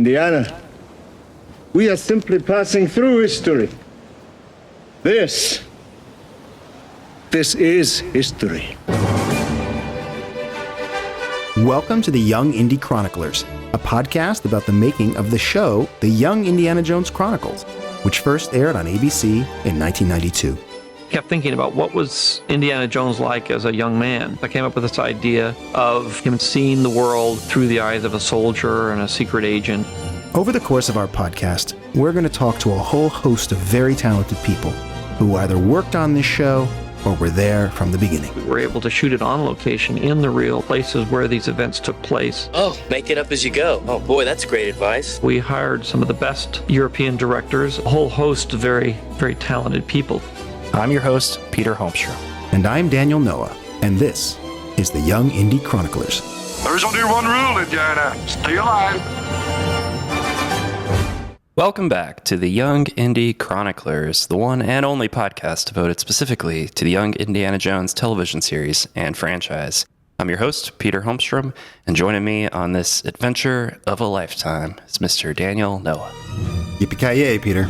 Indiana. We are simply passing through history. This is history. Welcome to the Young Indy Chroniclers, a podcast about the making of the show The Young Indiana Jones Chronicles, which first aired on ABC in 1992. Kept thinking about what was Indiana Jones like as a young man. I came up with this idea of him seeing the world through the eyes of a soldier and a secret agent. Over the course of our podcast, we're going to talk to a whole host of very talented people who either worked on this show or were there from the beginning. We were able to shoot it on location in the real places where these events took place. Oh, make it up as you go. Oh boy, that's great advice. We hired some of the best European directors, a whole host of very, very talented people. I'm your host, Peter Holmstrom. And I'm Daniel Noah, and this is the Young Indy Chroniclers. There's only one rule, Indiana. Stay alive. Welcome back to the Young Indy Chroniclers, the one and only podcast devoted specifically to the Young Indiana Jones television series and franchise. I'm your host, Peter Holmstrom, and joining me on this adventure of a lifetime is Mr. Daniel Noah. Yippee-ki-yay, Peter.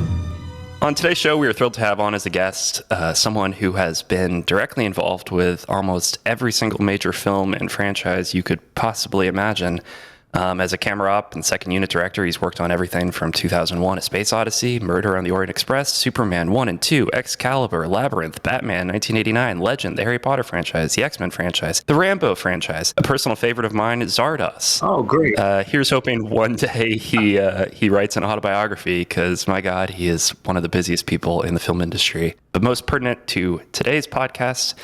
On today's show, we are thrilled to have on as a guest someone who has been directly involved with almost every single major film and franchise you could possibly imagine. As a camera op and second unit director, he's worked on everything from 2001: A Space Odyssey, Murder on the Orient Express, Superman 1 and 2, Excalibur, Labyrinth, Batman 1989, Legend, the Harry Potter franchise, the X-Men franchise, the Rambo franchise. A personal favorite of mine is Zardoz. Oh, great. Here's hoping one day he writes an autobiography, because, my God, he is one of the busiest people in the film industry. But most pertinent to today's podcast,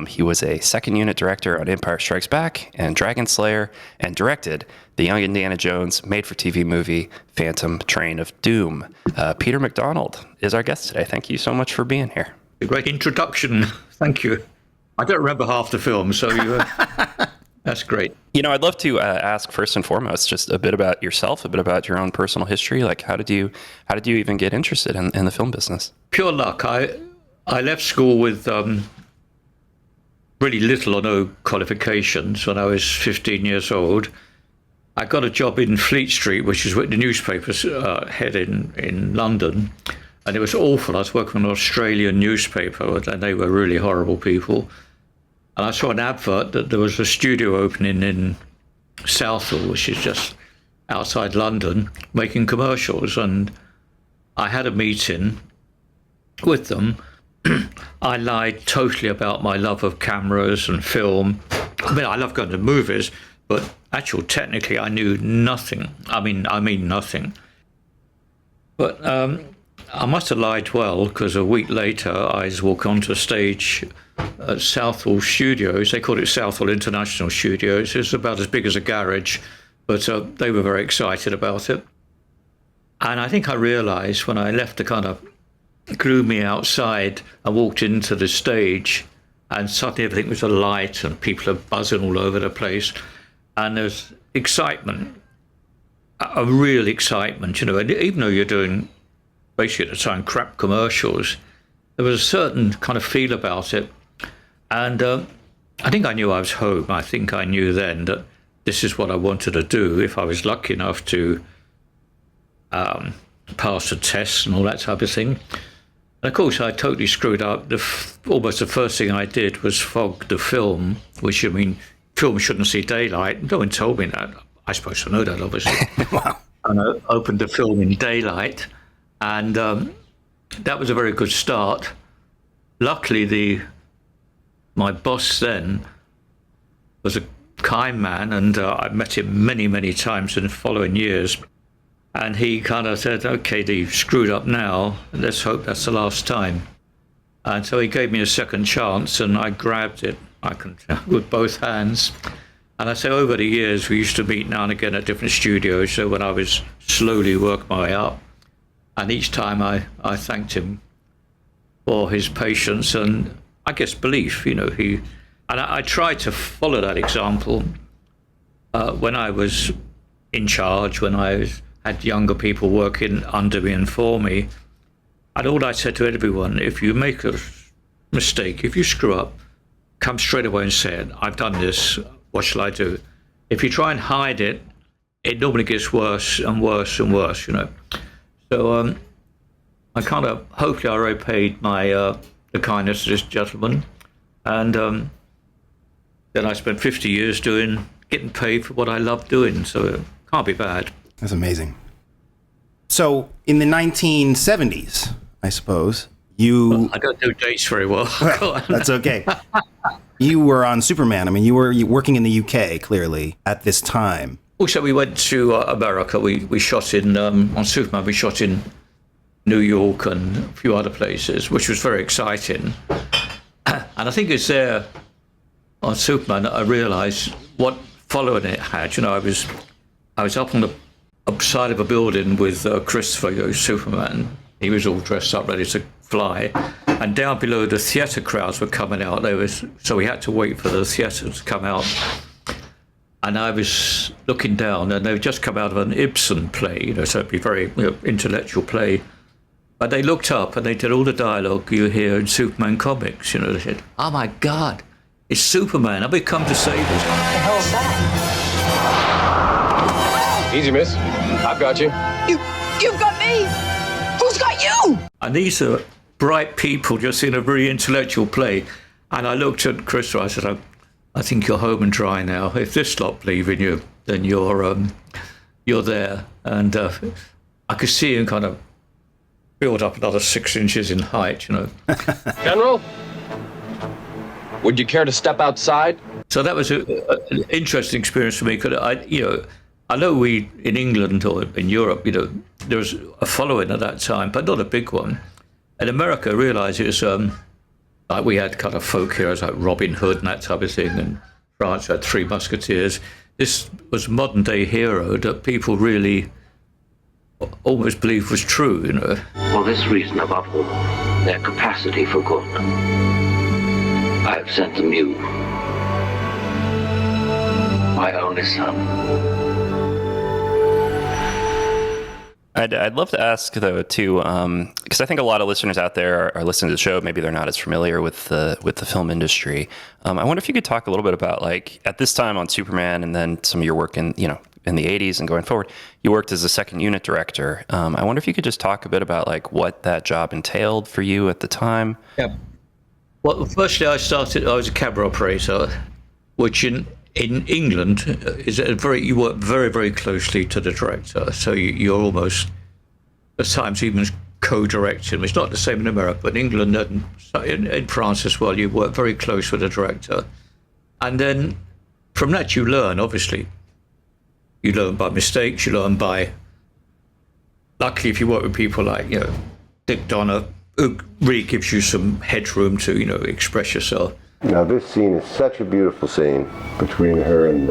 he was a second unit director on Empire Strikes Back and Dragon Slayer, and directed the Young Indiana Jones made-for-TV movie, Phantom Train of Doom. Peter MacDonald is our guest today. Thank you so much for being here. A great introduction. Thank you. I don't remember half the film, so that's great. You know, I'd love to ask first and foremost just a bit about yourself, a bit about your own personal history. Like, how did you even get interested in the film business? Pure luck. I left school with really little or no qualifications when I was 15 years old. I got a job in Fleet Street, which is where the newspapers head in London, and it was awful. I was working on an Australian newspaper, and they were really horrible people. And I saw an advert that there was a studio opening in Southall, which is just outside London, making commercials. And I had a meeting with them. I lied totally about my love of cameras and film. I mean, I love going to movies, but technically, I knew nothing. I mean nothing. But I must have lied well, because a week later, I was walking onto a stage at Southall Studios. They called it Southall International Studios. It was about as big as a garage, but they were very excited about it. And I think I realized when I left the kind of gloomy outside, I walked into the stage, and suddenly everything was alight, and people are buzzing all over the place. And there's excitement, a real excitement, you know. And even though you're doing, basically at the time, crap commercials, there was a certain kind of feel about it. And I think I knew I was home. I think I knew then that this is what I wanted to do if I was lucky enough to pass the tests and all that type of thing. And of course, I totally screwed up. Almost the first thing I did was fog the film, which, I mean, film shouldn't see daylight. No one told me that. I suppose I know that, obviously. Wow. And I opened the film in daylight, and that was a very good start. Luckily, my boss then was a kind man, and I met him many, many times in the following years. And he kind of said, "Okay, you've screwed up now. Let's hope that's the last time." And so he gave me a second chance, and I grabbed it. I can with both hands. And I say over the years, we used to meet now and again at different studios. So when I was slowly working my way up, and each time I thanked him for his patience and, I guess, belief. You know, I tried to follow that example when I was in charge, when I had younger people working under me and for me. And all I said to everyone, if you make a mistake, if you screw up, come straight away and say it. I've done this. What shall I do? If you try and hide it, it normally gets worse and worse and worse, you know. So I kind of, hopefully I repaid my the kindness of this gentleman. And then I spent 50 years getting paid for what I love doing, so it can't be bad. That's amazing. So in the 1970s, I suppose, I don't do dates very well. That's okay. You were on Superman. I mean, you were working in the UK, clearly, at this time. Also, we went to America. We shot in, on Superman, we shot in New York and a few other places, which was very exciting. And I think it's there on Superman that I realised what following it had. You know, I was up on the upside of a building with Christopher, who's Superman. He was all dressed up, ready to fly. And down below, the theatre crowds were coming out. So we had to wait for the theatre to come out. And I was looking down, and they'd just come out of an Ibsen play, you know, so it'd be very intellectual play. But they looked up and they did all the dialogue you hear in Superman comics. You know, they said, "Oh my God, it's Superman! I've come to save us." What the hell is that? Easy, miss. I've got you. You've got me. Who's got you? And these are bright people just in a very intellectual play. And I looked at Christopher. I said, "I think you're home and dry now. If this lot believe in you, then you're there." And I could see him kind of build up another 6 inches in height, you know. General, would you care to step outside? So that was an interesting experience for me, because I know we in England or in Europe, you know, there was a following at that time, but not a big one. In America, I realised it was like we had kind of folk heroes like Robin Hood and that type of thing, and France had Three Musketeers. This was a modern day hero that people really almost believed was true, you know. For this reason above all, their capacity for good, I have sent them you, my only son. I'd love to ask, though, too, because I think a lot of listeners out there are listening to the show. Maybe they're not as familiar with the film industry. I wonder if you could talk a little bit about, like, at this time on Superman, and then some of your work in the 80s and going forward, you worked as a second unit director. I wonder if you could just talk a bit about, like, what that job entailed for you at the time. Yeah. Well, firstly, I was a camera operator, which in England is you work very, very closely to the director. So you're almost, at times, even co-directing. It's not the same in America, but in England and in France as well, you work very close with the director. And then from that, you learn, obviously. You learn by mistakes, you learn by, luckily, if you work with people like, you know, Dick Donner, who really gives you some headroom to, you know, express yourself. Now, this scene is such a beautiful scene between her and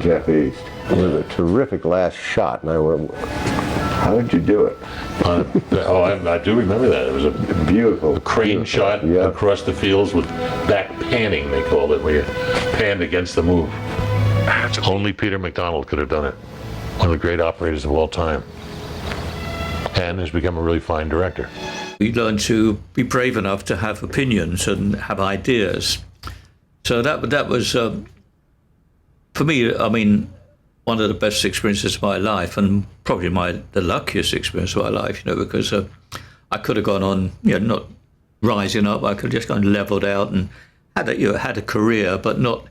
Jeff East. It was a terrific last shot, and I went, how did you do it? I do remember that. It was a beautiful crane shot across the fields with back panning, they called it, where you panned against the move. Only Peter MacDonald could have done it. One of the great operators of all time. And has become a really fine director. You learn to be brave enough to have opinions and have ideas. So that was, for me, I mean, one of the best experiences of my life, and probably the luckiest experience of my life, you know, because I could have gone on, you know, not rising up. I could have just gone leveled out and had a career, but not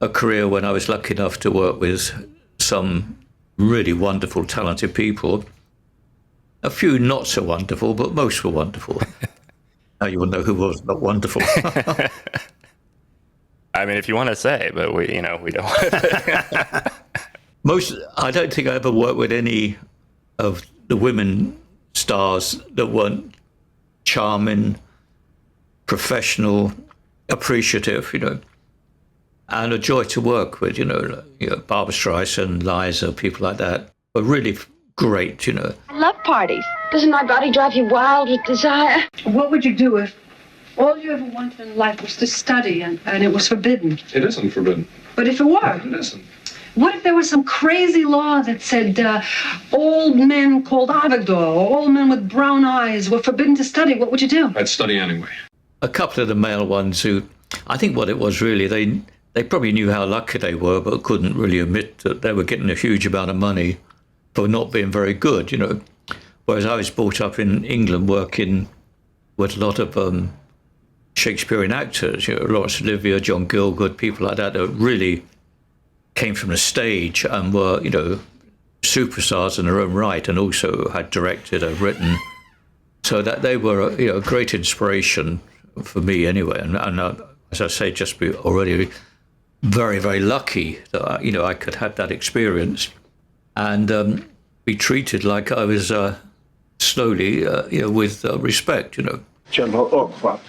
a career when I was lucky enough to work with some really wonderful, talented people. A few not so wonderful, but most were wonderful. Now you will know who was not wonderful. I mean, if you want to say, but we don't. I don't think I ever worked with any of the women stars that weren't charming, professional, appreciative, you know, and a joy to work with, you know, Barbra Streisand, Liza, people like that were really great, you know. I love parties. Doesn't my body drive you wild with desire? What would you do if all you ever wanted in life was to study and it was forbidden? It isn't forbidden. But if it were? It isn't. What if there was some crazy law that said all men called Avigdor, or all men with brown eyes were forbidden to study? What would you do? I'd study anyway. A couple of the male ones who, I think what it was really, they probably knew how lucky they were, but couldn't really admit that they were getting a huge amount of money for not being very good, you know. Whereas I was brought up in England working with a lot of Shakespearean actors, you know, Laurence Olivier, John Gielgud, people like that really came from the stage and were, you know, superstars in their own right, and also had directed or written. So that they were, you know, a great inspiration for me anyway. And as I say, just be already very, very lucky that, you know, I could have that experience and be treated like I was slowly, you know, with respect, you know. General Urquhart,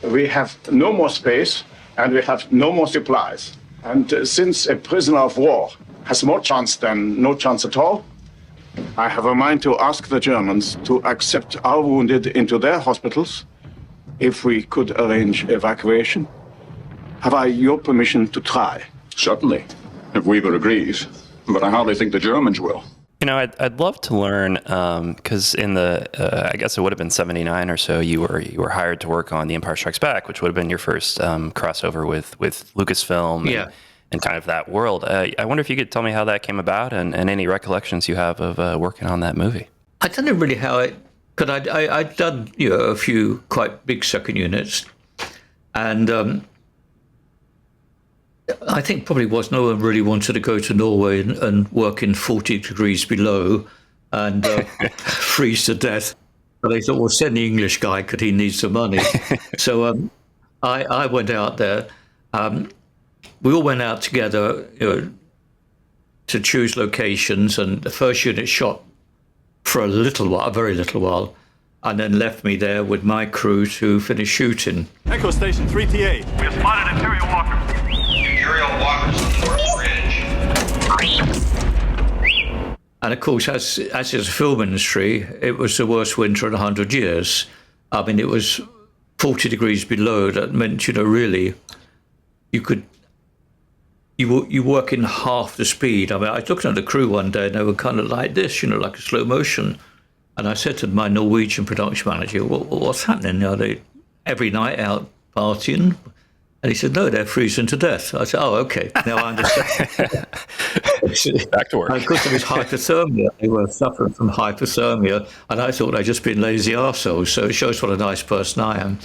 we have no more space and we have no more supplies. And since a prisoner of war has more chance than no chance at all, I have a mind to ask the Germans to accept our wounded into their hospitals if we could arrange evacuation. Have I your permission to try? Certainly, if Weaver agrees, but I hardly think the Germans will. You know, I'd love to learn, because in the, I guess it would have been 79 or so, you were hired to work on The Empire Strikes Back, which would have been your first crossover with Lucasfilm and kind of that world. I wonder if you could tell me how that came about and any recollections you have of working on that movie. I don't know really how it, because I'd done, you know, a few quite big second units, and I think probably was no one really wanted to go to Norway and work in 40 degrees below and freeze to death. But they thought, well, send the English guy because he needs the money. So I went out there. We all went out together, you know, to choose locations, and the first unit shot for a little while, a very little while, and then left me there with my crew to finish shooting. Echo Station 3TA. We have spotted Imperial Walker. Imperial Walkers on North Ridge. And of course, as is the film industry, it was the worst winter in 100 years. I mean, it was 40 degrees below. That meant, you know, really, you work in half the speed. I mean, I was looking at the crew one day and they were kind of like this, you know, like a slow motion. And I said to my Norwegian production manager, what's happening? Are they every night out partying? And he said, no, they're freezing to death. I said, oh, okay, now I understand. Back to work. And of course, it was hypothermia. They were suffering from hypothermia. And I thought they'd just been lazy arseholes. So it shows what a nice person I am.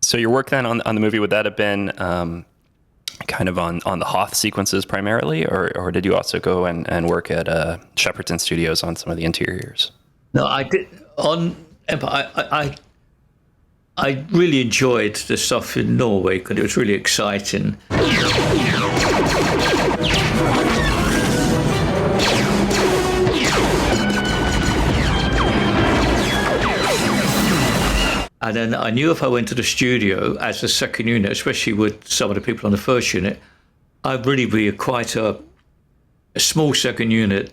So your work then on the movie, would that have been kind of on the Hoth sequences primarily, or did you also go and work at Shepperton Studios on some of the interiors? No, I did. On Empire, I really enjoyed the stuff in Norway because it was really exciting. And then I knew if I went to the studio as a second unit, especially with some of the people on the first unit, I'd really be quite a small second unit.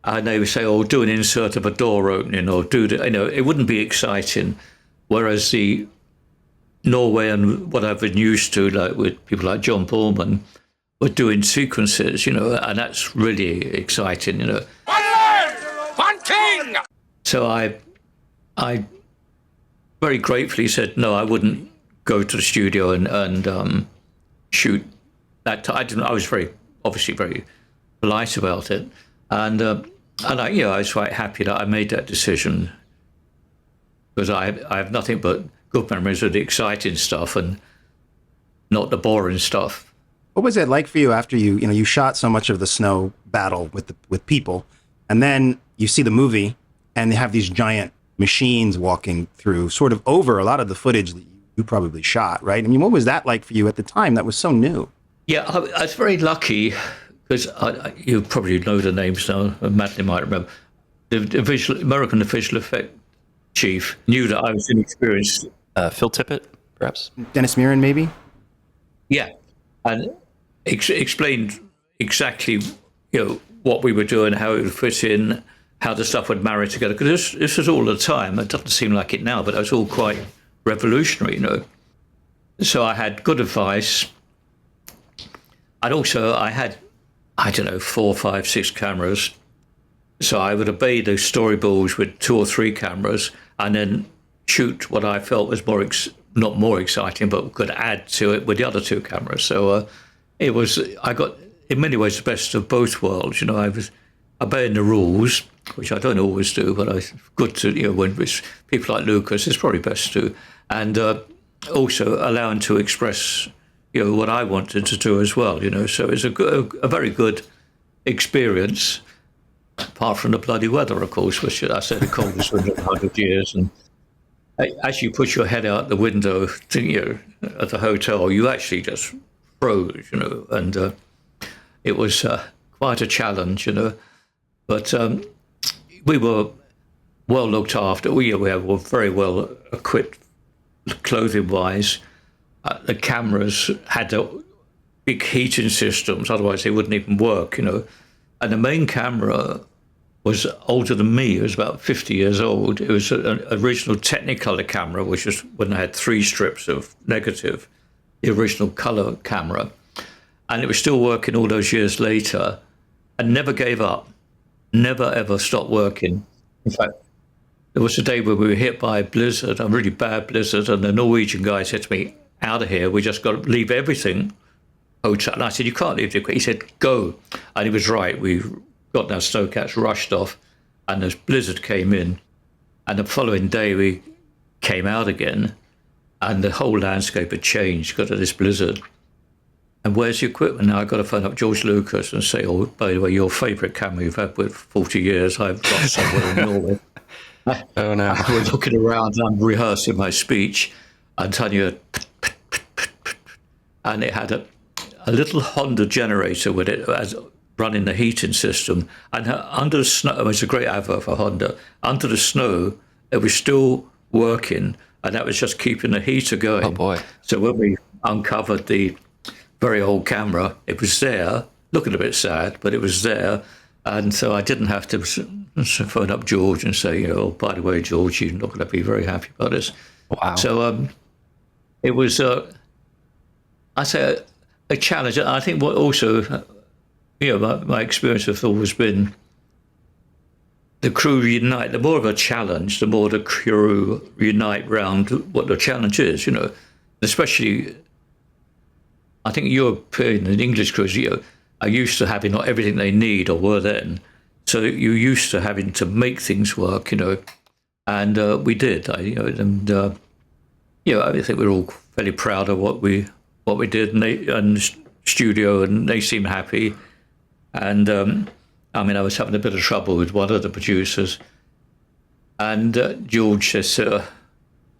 And they would say, oh, do an insert of a door opening or do the, you know, it wouldn't be exciting. Whereas the Norway and what I've been used to, like with people like John Borman, were doing sequences, you know, and that's really exciting, you know. One man, one king! So I very gratefully said, no, I wouldn't go to the studio and shoot that. I was obviously very polite about it. And I was quite happy that I made that decision because I have nothing but good memories of the exciting stuff and not the boring stuff. What was it like for you after you shot so much of the snow battle with people, and then you see the movie and they have these giant machines walking through sort of over a lot of the footage that you probably shot, right? I mean, what was that like for you at the time? That was so new. Yeah, I was very lucky because you probably know the names now. Madelyn might remember. The American visual effect chief knew that I was inexperienced. Phil Tippett, perhaps? Dennis Mirren, maybe? Yeah, and explained exactly, what we were doing, how it would fit in, how the stuff would marry together. Because this was all the time. It doesn't seem like it now, but it was all quite revolutionary, So I had good advice. And also I had, 4, 5, 6 cameras. So I would obey those storyboards with 2 or 3 cameras and then shoot what I felt was not more exciting, but could add to it with the other two cameras. So I got, in many ways, the best of both worlds. I was obeying the rules, which I don't always do, but it's good to, when it's people like Lucas, it's probably best to, and also allowing to express, what I wanted to do as well. So it's a very good experience. Apart from the bloody weather, of course, which I said the coldest winter in 100 years, and as you put your head out the window at the hotel, you actually just froze, and it was quite a challenge, But we were well looked after. We were very well equipped, clothing-wise. The cameras had big heating systems, otherwise they wouldn't even work, And the main camera was older than me. It was about 50 years old. It was an original Technicolor camera, which was when I had 3 strips of negative, the original color camera. And it was still working all those years later and never gave up, never ever stopped working. In fact, there was a day where we were hit by a blizzard, a really bad blizzard, and the Norwegian guy said to me, out of here, we just got to leave everything. Hotel. And I said, you can't leave. He said, go. And he was right. We got our snowcats, rushed off, and this blizzard came in. And the following day, we came out again, and the whole landscape had changed because of this blizzard. And where's the equipment? Now I've got to phone up George Lucas and say, oh, by the way, your favourite camera you've had with 40 years, I've got somewhere in Norway. Oh, no. I was looking around and rehearsing my speech and telling you, and it had a little Honda generator with it as running the heating system. And under the snow, it was a great advert for Honda. Under the snow, it was still working, and that was just keeping the heater going. Oh, boy. So when we uncovered the very old camera, it was there, looking a bit sad, but it was there. And so I didn't have to phone up George and say, oh, by the way, George, you're not going to be very happy about this. Wow. So it was, I say, a challenge. I think what also, my experience of Thor has been the crew unite. The more of a challenge, the more the crew unite round what the challenge is, Especially, I think European and English crews, are used to having not everything they need or were then. So you're used to having to make things work, and we did. I think we're all fairly proud of what we did, and the studio, and they seemed happy. And I was having a bit of trouble with one of the producers, and George says,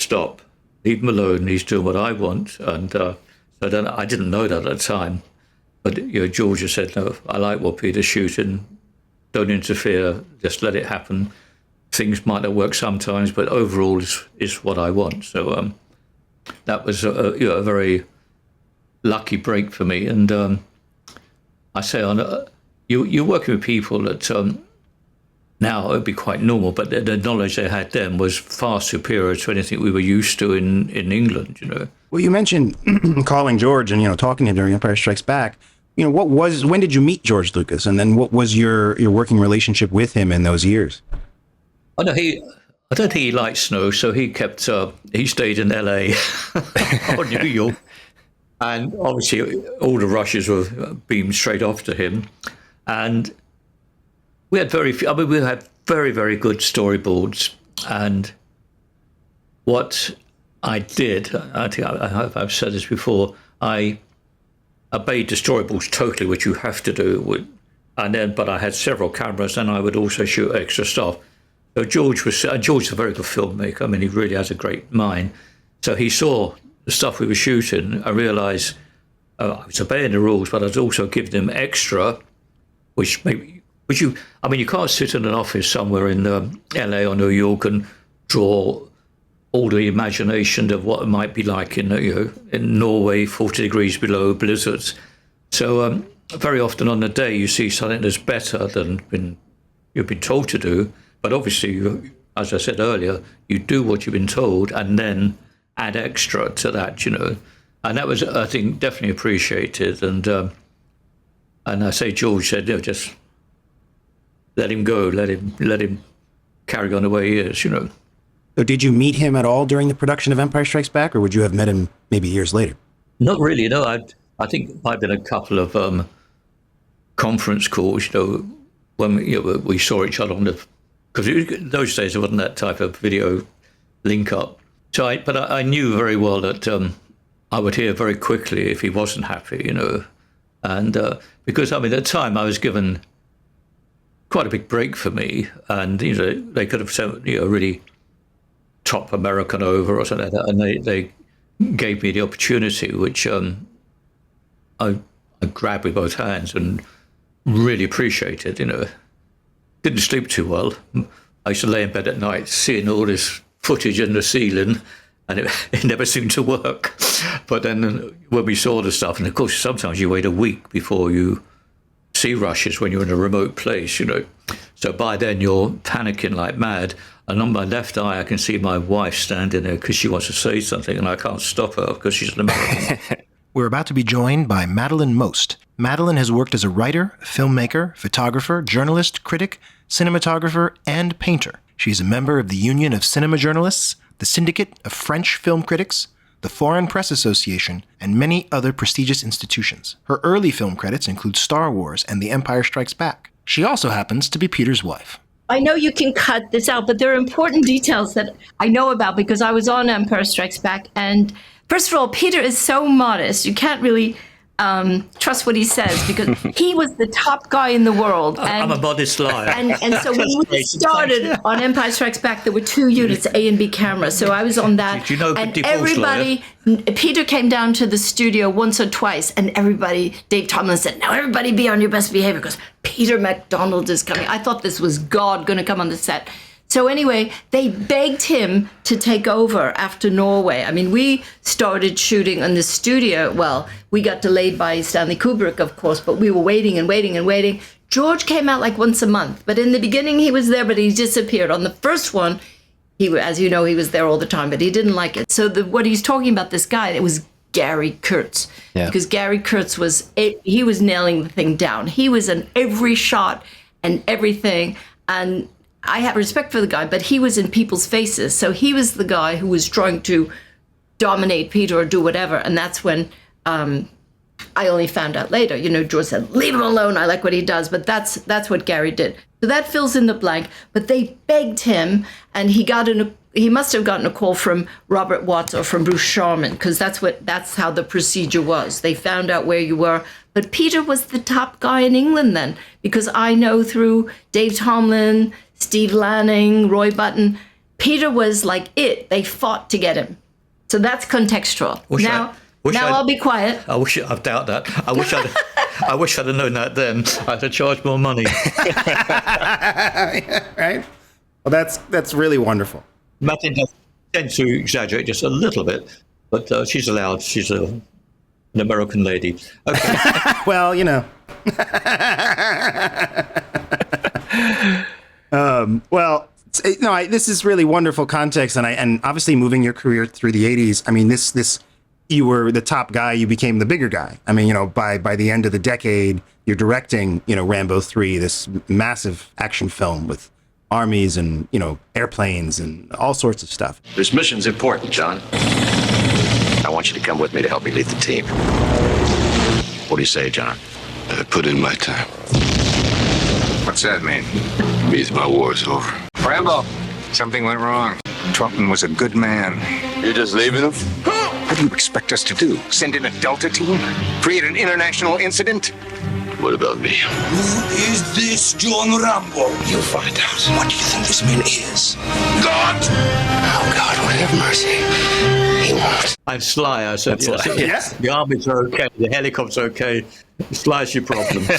"Stop, leave him alone. He's doing what I want." And so then I didn't know that at the time, but George just said, "No, I like what Peter's shooting. Don't interfere. Just let it happen. Things might not work sometimes, but overall is what I want." So that was a very lucky break for me. And I say, you're working with people that now it would be quite normal, but the knowledge they had then was far superior to anything we were used to in England. Well, you mentioned calling George and talking to him during Empire Strikes Back. When did you meet George Lucas, and then what was your working relationship with him in those years? I don't think he liked snow, so he stayed in LA or New York. And obviously all the rushes were beamed straight off to him. And we had we had very, very good storyboards. And what I did, I think I've said this before, I obeyed the storyboards totally, which you have to do. But I had several cameras, and I would also shoot extra stuff. So George's a very good filmmaker. He really has a great mind. So he saw the stuff we were shooting. I realised I was obeying the rules, but I was also giving them extra, you can't sit in an office somewhere in LA or New York and draw all the imagination of what it might be like in Norway, 40 degrees below, blizzards. So very often on the day you see something that's better than you've been told to do. But obviously, as I said earlier, you do what you've been told and then add extra to that, And that was, I think, definitely appreciated. And I say George said, just let him go, let him carry on the way he is, So did you meet him at all during the production of Empire Strikes Back, or would you have met him maybe years later? Not really, no. I think it might have been a couple of conference calls, when we saw each other on the... Because those days there wasn't that type of video link-up. So I knew very well that I would hear very quickly if he wasn't happy, And because, at the time I was given quite a big break for me, and, they could have sent a really top American over or something like that, and they gave me the opportunity, which I grabbed with both hands and really appreciated, Didn't sleep too well. I used to lay in bed at night seeing all this footage in the ceiling, and it never seemed to work. But then when we saw the stuff, and of course sometimes you wait a week before you see rushes when you're in a remote place, So by then you're panicking like mad. And on my left eye, I can see my wife standing there because she wants to say something, and I can't stop her because she's an American. We're about to be joined by Madelyn Most. Madelyn has worked as a writer, filmmaker, photographer, journalist, critic, cinematographer, and painter. She's a member of the Union of Cinema Journalists, the Syndicate of French Film Critics, the Foreign Press Association, and many other prestigious institutions. Her early film credits include Star Wars and The Empire Strikes Back. She also happens to be Peter's wife. I know you can cut this out, but there are important details that I know about because I was on Empire Strikes Back. And first of all, Peter is so modest. You can't really trust what he says because he was the top guy in the world. And, I'm a modest liar. And so when we started on Empire Strikes Back, there were 2 units, A and B cameras. So I was on that. Do you know and everybody, Peter came down to the studio once or twice, and everybody, Dave Tomlin said, now everybody be on your best behavior because Peter MacDonald is coming. I thought this was God going to come on the set. So anyway, they begged him to take over after Norway. I mean, we started shooting in the studio. Well, we got delayed by Stanley Kubrick, of course, but we were waiting and waiting and waiting. George came out like once a month, but in the beginning he was there, but he disappeared. On the first one, as you know, he was there all the time, but he didn't like it. So what he's talking about, this guy, it was Gary Kurtz. Yeah. Because Gary Kurtz he was nailing the thing down. He was in every shot and everything, and I have respect for the guy, but he was in people's faces. So he was the guy who was trying to dominate Peter or do whatever. And that's when I only found out later. George said, leave him alone. I like what he does. But that's what Gary did. So that fills in the blank. But they begged him, and he must have gotten a call from Robert Watts or from Bruce Sharman, because that's how the procedure was. They found out where you were. But Peter was the top guy in England then, because I know through Dave Tomlin, Steve Lanning, Roy Button, Peter was like it. They fought to get him. So that's contextual. I'll be quiet. I doubt that. I wish I'd have known that then. I'd have charged more money. Right? Well, that's really wonderful. Madelyn does tend to exaggerate just a little bit, but she's allowed. She's an American lady. Okay. Well, this is really wonderful context, and obviously moving your career through the 80s. I mean, this you were the top guy, you became the bigger guy. I mean, by the end of the decade, you're directing, Rambo III, this massive action film with armies and airplanes and all sorts of stuff. This mission's important, John. I want you to come with me to help me lead the team. What do you say, John? I put in my time. What's that mean? It means my war's over. Rambo, something went wrong. Trotman was a good man. You're just leaving him? What do you expect us to do? Send in a Delta team? Create an international incident? What about me? Who is this John Rambo? You'll find out. What do you think this man is? God! Oh, God will have mercy. He won't. I'm Sly. I said, yes. The armies are okay. The helicopter's okay. Sly's your problem. Who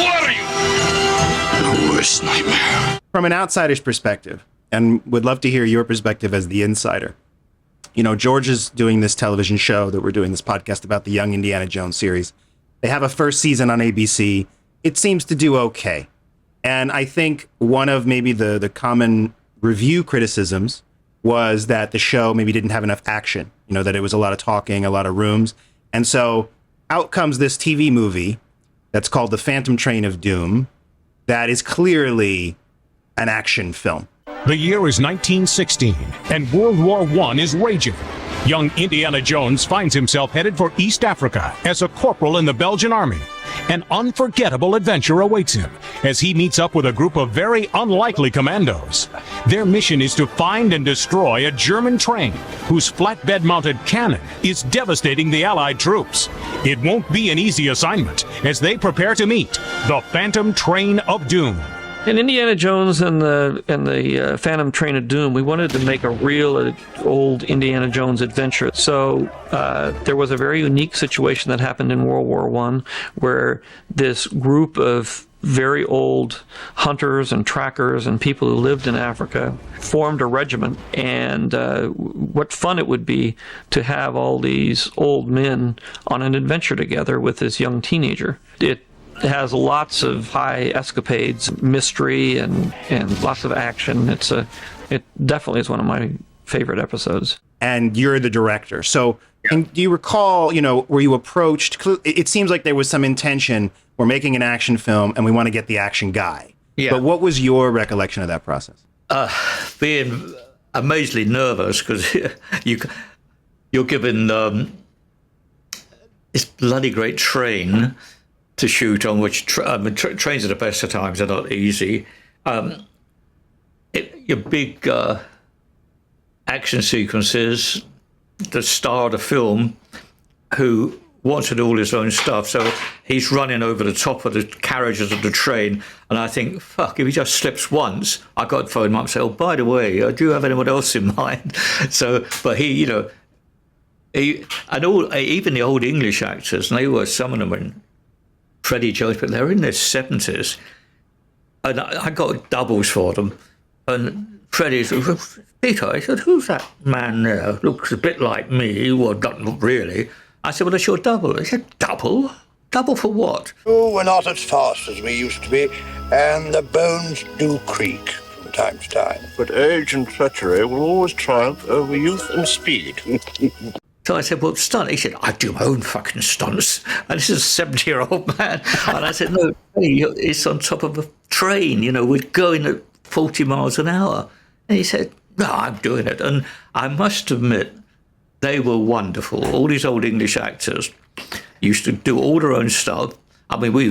are you? The worst nightmare. From an outsider's perspective, and would love to hear your perspective as the insider. George is doing this television show that we're doing this podcast about, the Young Indiana Jones series. They have a first season on ABC. It seems to do okay. And I think one of maybe the common review criticisms was that the show maybe didn't have enough action, that it was a lot of talking, a lot of rooms. And so out comes this TV movie that's called The Phantom Train of Doom that is clearly an action film. The year is 1916, and World War I is raging. Young Indiana Jones finds himself headed for East Africa as a corporal in the Belgian army. An unforgettable adventure awaits him as he meets up with a group of very unlikely commandos. Their mission is to find and destroy a German train whose flatbed-mounted cannon is devastating the Allied troops. It won't be an easy assignment as they prepare to meet the Phantom Train of Doom. In Indiana Jones and the Phantom Train of Doom, we wanted to make a real old Indiana Jones adventure. So there was a very unique situation that happened in World War I where this group of very old hunters and trackers and people who lived in Africa formed a regiment. And what fun it would be to have all these old men on an adventure together with this young teenager. It has lots of high escapades, mystery, and lots of action. It definitely is one of my favorite episodes. And you're the director. So do you recall, were you approached? It seems like there was some intention. We're making an action film and we want to get the action guy. Yeah. But what was your recollection of that process? Being amazingly nervous because you're given this bloody great train to shoot on, which trains at the best of times are not easy. Your big action sequences, the star of the film, who wanted all his own stuff, so he's running over the top of the carriages of the train, and I think, fuck, if he just slips once, I got to phone him up and say, oh, by the way, do you have anyone else in mind? So, but he, even the old English actors, and they were, some of them were Freddie Jones, but they're in their 70s. And I got doubles for them. And Freddie said, Peter, I said, who's that man there? Looks a bit like me. Well, not really. I said, well, that's your double. He said, double? Double for what? Oh, we're not as fast as we used to be, and the bones do creak from time to time. But age and treachery will always triumph over youth and speed. So I said, well, stunt. He said, I do my own fucking stunts. And this is a 70-year-old man. And I said, no, it's on top of a train. We're going at 40 miles an hour. And he said, no, I'm doing it. And I must admit, they were wonderful. All these old English actors used to do all their own stuff. I mean, we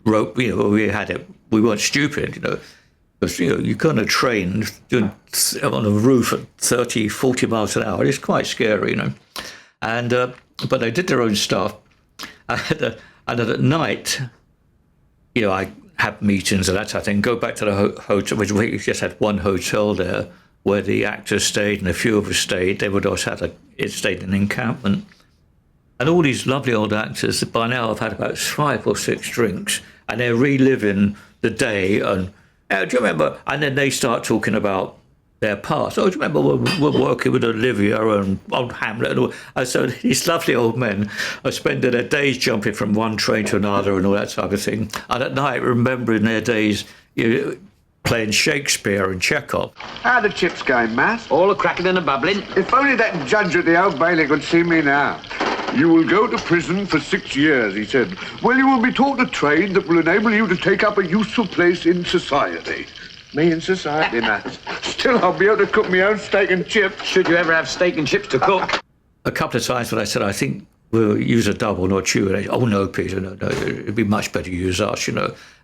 wrote, we had it. We weren't stupid, Because, you kind of train doing on a roof at 30, 40 miles an hour. It's quite scary, And, but they did their own stuff. And at night, I had meetings and that type of thing. Go back to the hotel, which we just had one hotel there where the actors stayed and a few of us stayed. They would also stayed in an encampment. And all these lovely old actors, by now have had about 5 or 6 drinks and they're reliving the day and, do you remember? And then they start talking about their past. Oh, do you remember we're working with Olivia and old Hamlet? And so these lovely old men are spending their days jumping from one train to another and all that type of thing. And at night, remembering their days playing Shakespeare and Chekhov. How are the chips going, Matt? All a cracking and a bubbling. If only that judge at the Old Bailey could see me now. You will go to prison for 6 years, he said. Well, you will be taught a trade that will enable you to take up a useful place in society. Me in society, Matt. Still, I'll be able to cook my own steak and chips. Should you ever have steak and chips to cook? A couple of times when I said, I think we'll use a double, not you. And they said, oh, no, Peter, no, it'd be much better to use us,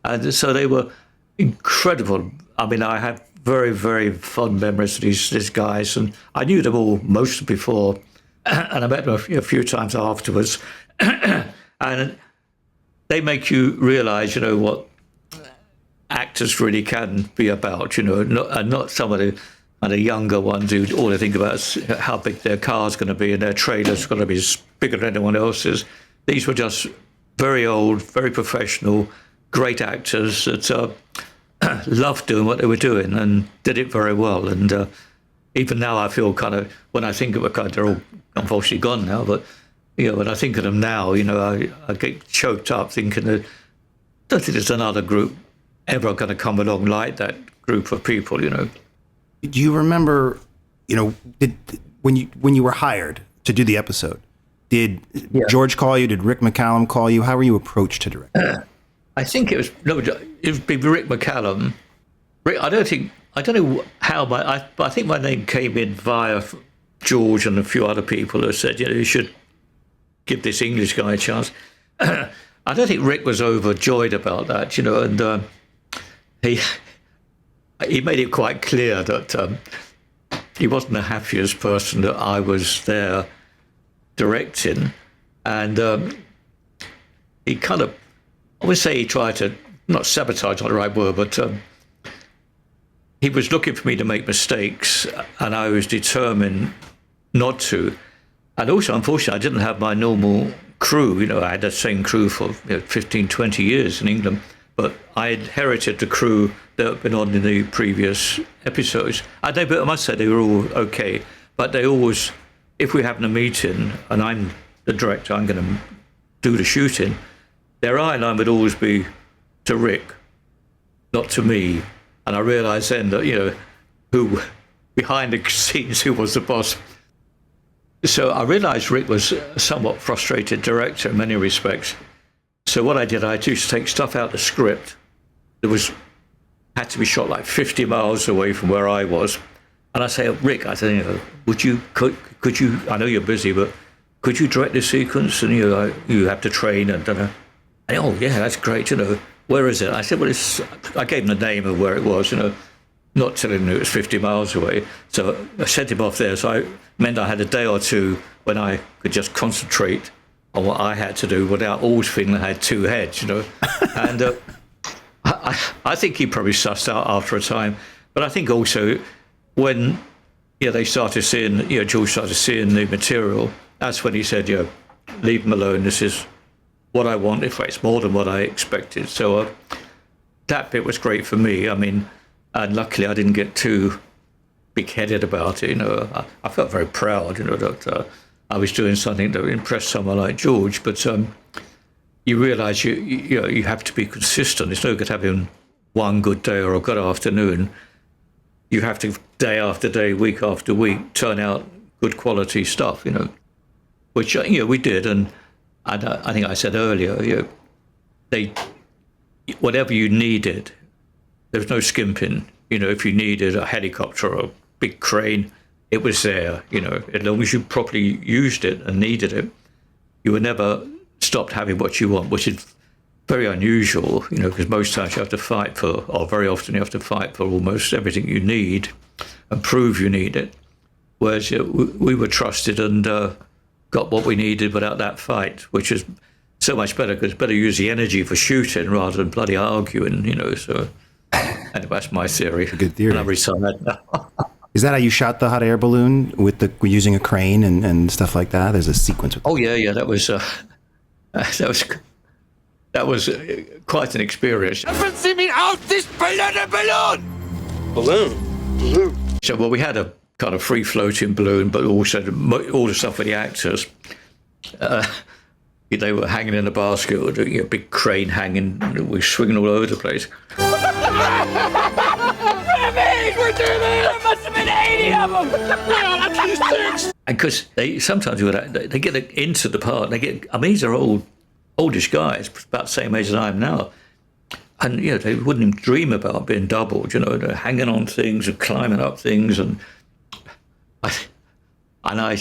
And so they were incredible. I mean, I have very, very fond memories of these guys. And I knew them all most before. And I met them a few times afterwards. And they make you realise, what actors really can be about, and not some of the younger ones who all they think about is how big their car's going to be and their trailer's going to be bigger than anyone else's. These were just very old, very professional, great actors that loved doing what they were doing and did it very well. And even now I feel kind of, when I think of it, they're all unfortunately gone now, but when I think of them now, I get choked up thinking that I don't think there's another group ever going to come along like that group of people, Do you remember, when you were hired to do the episode, did George call you? Did Rick McCallum call you? How were you approached to direct? I think it would be Rick McCallum. I don't think I don't know how, but I think my name came in via George and a few other people who said, you should give this English guy a chance. I don't think Rick was overjoyed about that, and he made it quite clear that he wasn't the happiest person that I was there directing. And he kind of, I would say he tried to, not sabotage, not the right word, but he was looking for me to make mistakes, and I was determined not to. And also, unfortunately, I didn't have my normal crew. I had the same crew for 15, 20 years in England, but I inherited the crew that had been on in the previous episodes. I must say they were all okay, but they always, if we have a meeting and I'm the director, I'm going to do the shooting, their eye line would always be to Rick, not to me. And I realised then that, who behind the scenes, who was the boss. So I realised Rick was a somewhat frustrated director in many respects. So what I did, I used to take stuff out of the script that had to be shot like 50 miles away from where I was. And I say, Rick, I said, could you, I know you're busy, but could you direct this sequence? And you have to train and oh yeah, that's great, where is it? I said, well, I gave him the name of where it was, not telling him it was 50 miles away. So I sent him off there. So I meant I had a day or two when I could just concentrate on what I had to do without always feeling I had two heads, And I think he probably sussed out after a time. But I think also when they started seeing, George started seeing the material, that's when he said, leave him alone. This is what I want. If it's more than what I expected. So that bit was great for me. I mean, and luckily I didn't get too big-headed about it. I felt very proud, that I was doing something that impressed someone like George. But you realise you have to be consistent. It's no good having one good day or a good afternoon. You have to, day after day, week after week, turn out good quality stuff. Which we did. And I think I said earlier, whatever you needed, there was no skimping. If you needed a helicopter or a big crane, it was there. As long as you properly used it and needed it, you were never stopped having what you want, which is very unusual, because most times you have to fight for, or very often you have to fight for almost everything you need and prove you need it. Whereas we were trusted and got what we needed without that fight, which is so much better, because it's better to use the energy for shooting rather than bloody arguing, so and that's my theory. Good theory. And I'm retired now. Is that how you shot the hot air balloon using a crane and stuff like that? There's a sequence with that was quite an experience. Never see me out this balloon! Balloon. So we had a kind of free floating balloon, but also all the stuff with the actors. They were hanging in a basket with a big crane hanging. We were swinging all over the place. We're doing it! There must have been 80 of them! Well, at least 6! And because they sometimes they get into the part. These are oldish guys, about the same age as I am now. And, they wouldn't even dream about being doubled, they're hanging on things and climbing up things. And I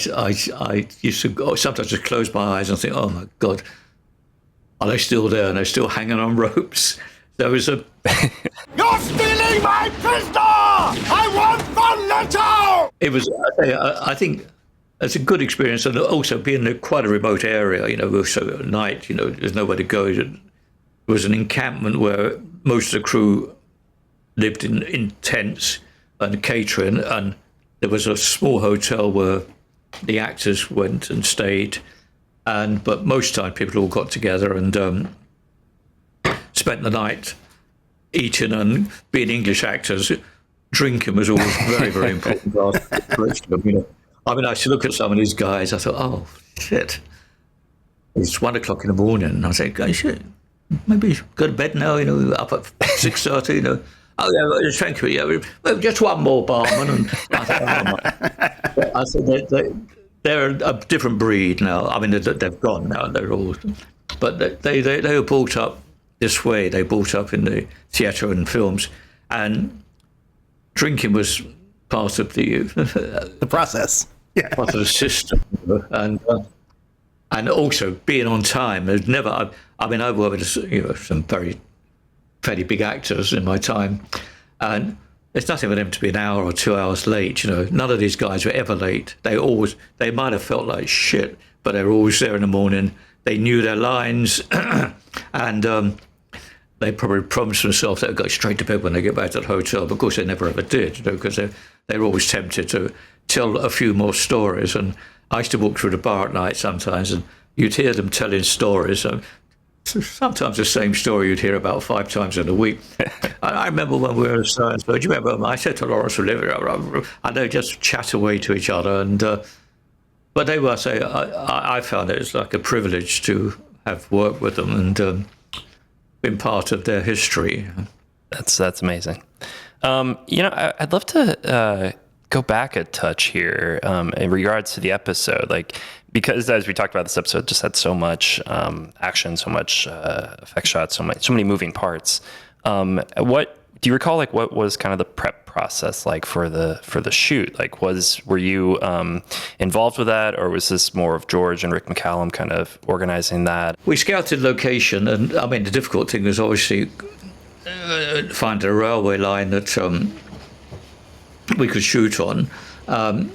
used to sometimes just close my eyes and think, oh my God, are they still there? And they're still hanging on ropes. There was a... You're stealing my pistol! I want the letter! It was, I think, it's a good experience. And also being in quite a remote area, so at night, there's nowhere to go. There was an encampment where most of the crew lived in tents and catering, and there was a small hotel where the actors went and stayed, but most time people all got together and spent the night eating, and being English actors, drinking was always very, very important. I used to look at some of these guys, I thought, oh, shit. It's 1 o'clock in the morning. And I was like, oh, shit, maybe go to bed now, up at 6:30, Oh, yeah, thank you. Yeah, well, just one more, barman. And I said, they're a different breed now. I mean, they've gone now. They're all, but they were brought up this way. They brought up in the theatre and films, and drinking was part of the process. Yeah. Part of the system, and also being on time. There's never. I mean, I've worked with some fairly big actors in my time, and there's nothing for them to be an hour or 2 hours late. None of these guys were ever late. They might have felt like shit, but they were always there in the morning. They knew their lines, and they probably promised themselves they'd go straight to bed when they get back to the hotel. But of course, they never ever did, because they were always tempted to tell a few more stories. And I used to walk through the bar at night sometimes, and you'd hear them telling stories. Sometimes the same story you'd hear about 5 times in a week. I remember when we were at Science Fair, do you remember? I said to Lawrence Olivier, and they just chat away to each other. And but they were saying, I found it was like a privilege to have worked with them and been part of their history. That's amazing. I'd love to go back a touch here in regards to the episode, because as we talked about, this episode just had so much action, so much effect shots, so many moving parts. What do you recall? What was kind of the prep process like for the shoot? Were you involved with that, or was this more of George and Rick McCallum kind of organizing that? We scouted location, and I mean the difficult thing was obviously finding a railway line that we could shoot on, and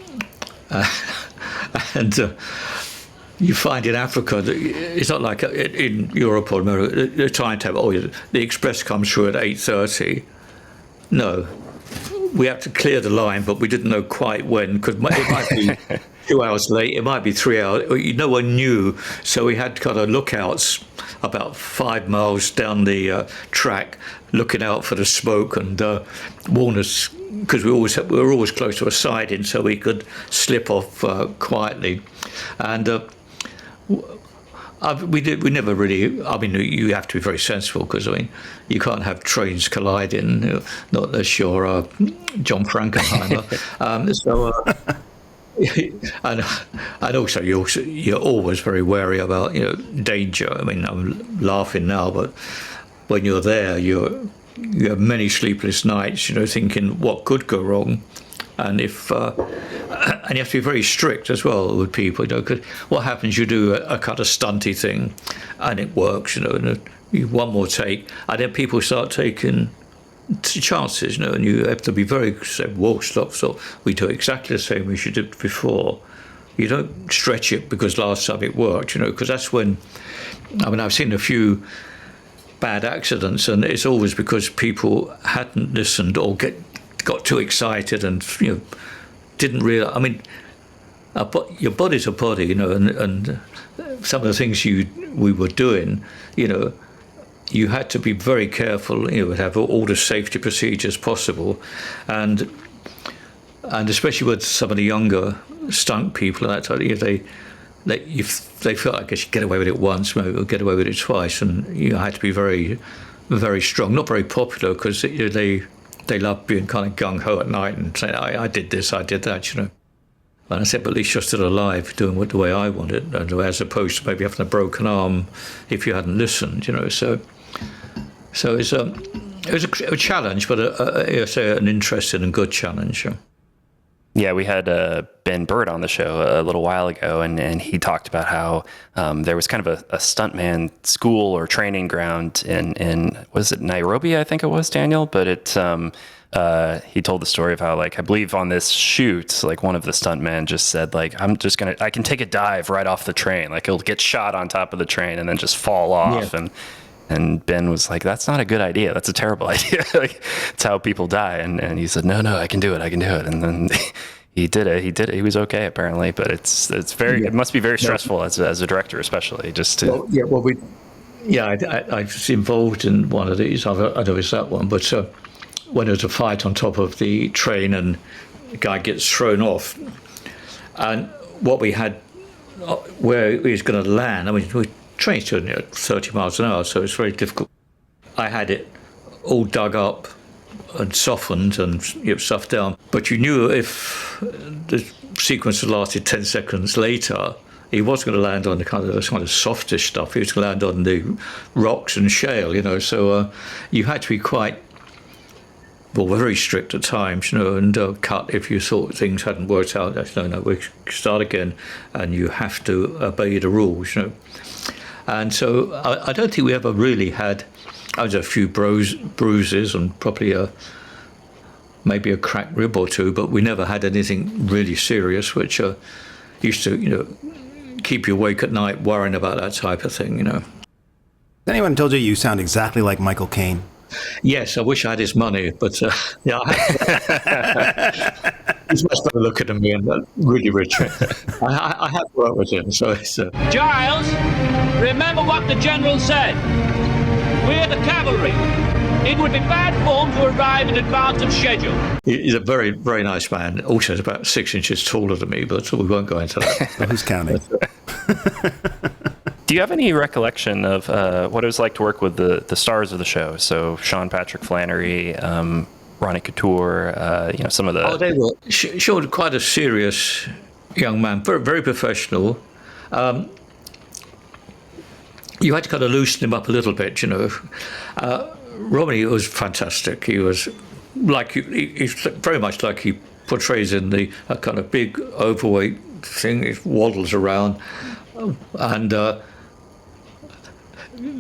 you find in Africa that it's not like in Europe or America. The timetable, the express comes through at 8:30. No, we had to clear the line, but we didn't know quite when, because it might be 2 hours late, it might be 3 hours. No one knew, so we had kind of lookouts about 5 miles down the track, looking out for the smoke and warn us, because we were always close to a siding, so we could slip off quietly. And we never really. I mean, you have to be very sensible, because you can't have trains colliding, not unless you're John Frankenheimer. And also you're always very wary about danger. I mean, I'm laughing now, but when you're there, you have many sleepless nights, thinking what could go wrong. And and you have to be very strict as well with people, because what happens, you do a kind of stunty thing and it works, and you one more take, and then people start taking chances, and you have to be very, whoa, stop, we do exactly the same as you did before. You don't stretch it because last time it worked, because that's when, I've seen a few bad accidents, and it's always because people hadn't listened or got too excited and didn't realize. Your body's a body, and some of the things we were doing, you had to be very careful, have all the safety procedures possible, and especially with some of the younger stunt people and that type, they felt, I guess, you get away with it once, maybe we'll get away with it twice, and you had to be very, very strong, not very popular, because they love being kind of gung-ho at night and saying, I did this, I did that, And I said, but at least you're still alive, doing it the way I want it, as opposed to maybe having a broken arm if you hadn't listened, So it was a challenge, but an interesting and good challenge. Yeah, we had Ben Bird on the show a little while ago, and he talked about how there was kind of a stuntman school or training ground in was it Nairobi, I think it was, Daniel? But he told the story of how, I believe on this shoot, one of the stuntmen just said, I can take a dive right off the train. He'll get shot on top of the train and then just fall off. Yeah. And Ben was like, that's not a good idea. That's a terrible idea. It's how people die. And he said, no, I can do it. And then he did it. He was okay, apparently. But it's very, it must be very stressful as a director, especially just to. I was involved in one of these. I don't know if it's that one, but when there's a fight on top of the train and the guy gets thrown off, and what we had, where he was going to land, we trains to 30 miles an hour, so it's very difficult. I had it all dug up and softened and stuff down, but you knew if the sequence had lasted 10 seconds later, he was going to land on the kind of softish stuff. He was going to land on the rocks and shale, so you had to be quite well, very strict at times, and cut if you thought things hadn't worked out. No, we start again, and you have to obey the rules, And so I don't think we ever really had. I was a few bruises and probably maybe a cracked rib or two, but we never had anything really serious, which used to, keep you awake at night worrying about that type of thing, Has anyone told you you sound exactly like Michael Caine? Yes, I wish I had his money, but yeah, he's much better looking than me and really rich. I have worked with him, so it's... Giles, remember what the General said. We're the cavalry. It would be bad form to arrive in advance of schedule. He's a very, very nice man. Also, he's about 6 inches taller than me, but we won't go into that. Well, who's counting? Do you have any recollection of what it was like to work with the stars of the show? So Sean Patrick Flannery, Ronnie Couture, some of the... Oh, they were. Sean, quite a serious young man, very, very professional. You had to kind of loosen him up a little bit, Romney was fantastic. He was he's very much like he portrays in the kind of big, overweight thing. He waddles around, and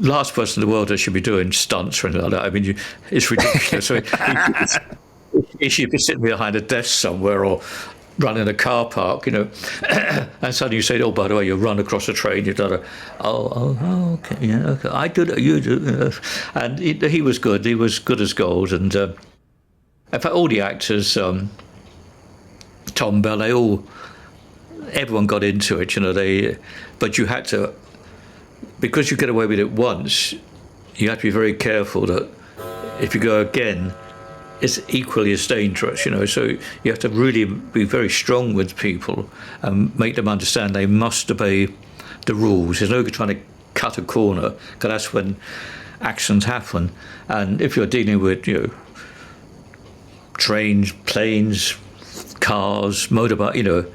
last person in the world that should be doing stunts or anything like that. I mean, it's ridiculous. So he should be sitting behind a desk somewhere or running a car park, and suddenly you say, "Oh, by the way, you run across a train." You've done okay, yeah, okay. I do it, you do, and he was good. He was good as gold, and in fact, all the actors, Tom Bell, everyone got into it. But you had to, because you get away with it once, you have to be very careful that if you go again, it's equally as dangerous, so you have to really be very strong with people and make them understand they must obey the rules. There's no good trying to cut a corner, because that's when accidents happen. And if you're dealing with, trains, planes, cars, motorbike,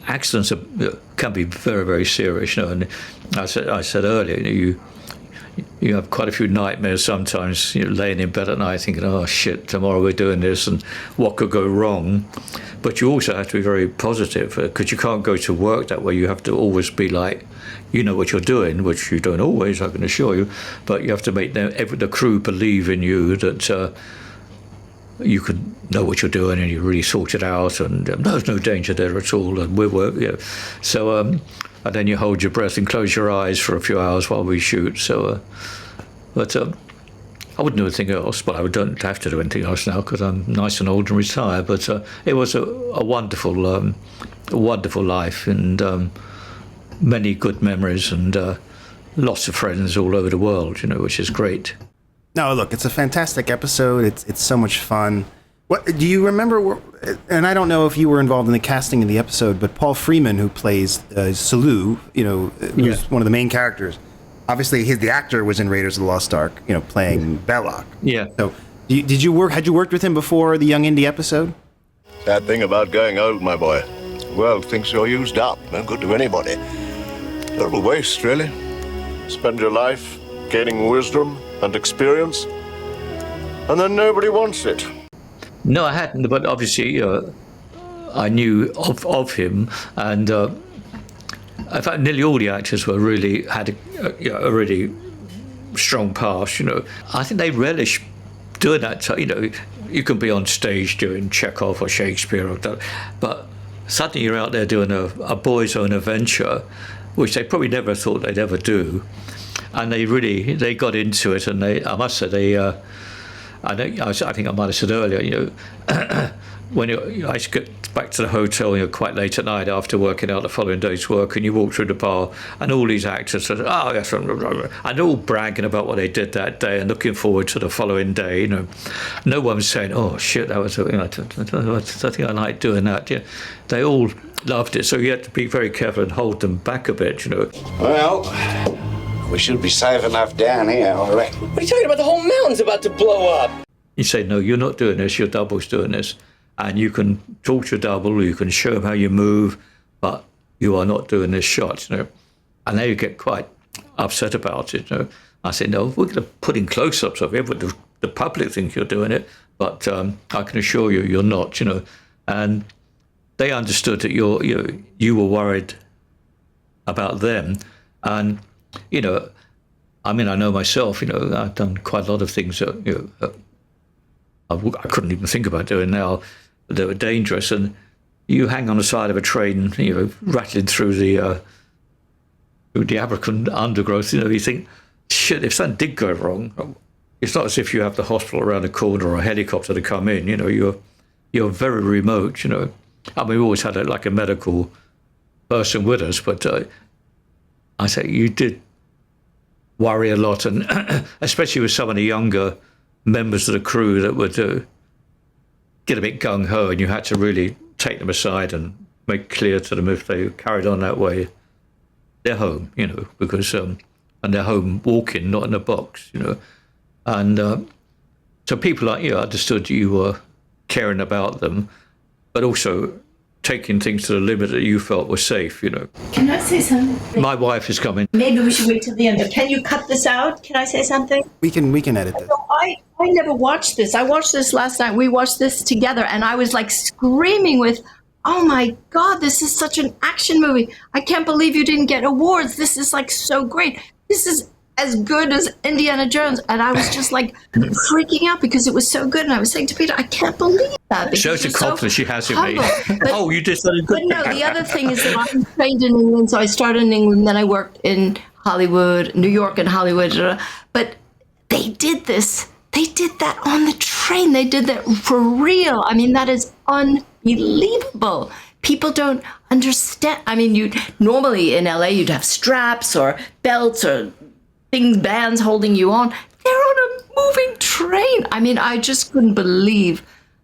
accidents can be very, very serious, and I said earlier, you have quite a few nightmares sometimes, laying in bed at night thinking, oh shit, tomorrow we're doing this and what could go wrong. But you also have to be very positive, because you can't go to work that way. You have to always be like, you know what you're doing, which you don't always, I can assure you, but you have to make the crew believe in you, that you can know what you're doing and you really sort it out, and there's no danger there at all, and so and then you hold your breath and close your eyes for a few hours while we shoot. So, but I wouldn't do anything else. But I don't have to do anything else now because I'm nice and old and retired. But it was a wonderful, wonderful life, and many good memories, and lots of friends all over the world. Which is great. No, look, it's a fantastic episode. It's so much fun. What do you remember? And I don't know if you were involved in the casting of the episode, but Paul Freeman, who plays Salu, who's one of the main characters. Obviously, the actor was in Raiders of the Lost Ark, playing Belloc. Yeah. So, had you worked with him before the Young Indy episode? Sad thing about going old, my boy. The world thinks you're used up. No good to anybody. Terrible waste, really. Spend your life gaining wisdom and experience, and then nobody wants it. No, I hadn't, but obviously I knew of him, and in fact, nearly all the actors had a really strong past. I think they relish doing that. You can be on stage doing Chekhov or Shakespeare, but suddenly you're out there doing a boy's own adventure, which they probably never thought they'd ever do, and they got into it, and I must say I think I might have said earlier, when I used to get back to the hotel, quite late at night after working out the following day's work, and you walk through the bar, and all these actors said, "Oh, yes," and they're all bragging about what they did that day and looking forward to the following day. No one was saying, "Oh shit, that was I think I like doing that." Yeah, they all loved it, so you had to be very careful and hold them back a bit. Well, we should be safe enough down here, all right. What are you talking about? The whole mountain's about to blow up. You say, no, you're not doing this, your double's doing this. And you can talk to your double, you can show them how you move, but you are not doing this shot, And they get quite upset about it, I say, no, we're going to put in close-ups of it, but the public think you're doing it, but I can assure you, you're not. And they understood that you were worried about them, and I mean, I know myself. I've done quite a lot of things that I couldn't even think about doing now. They were dangerous, and you hang on the side of a train, rattling through the African undergrowth. You think, shit, if something did go wrong, it's not as if you have the hospital around the corner or a helicopter to come in. You're very remote. I mean, we always had a medical person with us, but I say you did worry a lot, and especially with some of the younger members of the crew that would get a bit gung-ho, and you had to really take them aside and make clear to them if they carried on that way, they're home, because and they're home walking, not in a box, and so people like you understood you were caring about them, but also taking things to the limit that you felt was safe, Can I say something? My wife is coming. Maybe we should wait till the end, but can you cut this out? Can I say something? We can edit this. So I never watched this. I watched this last night. We watched this together, and I was like screaming with, oh my God, this is such an action movie. I can't believe you didn't get awards. This is like so great. This is as good as Indiana Jones. And I was just like freaking out because it was so good. And I was saying to Peter, I can't believe that. Shows the confidence she has in me. But, you did something good. But no, the other thing is that I'm trained in England. So I started in England, then I worked in Hollywood, New York and Hollywood. But they did this. They did that on the train. They did that for real. I mean, that is unbelievable. People don't understand. I mean, you normally in LA, you'd have straps or belts or bands holding you on. They're on a moving train. I mean, I just couldn't believe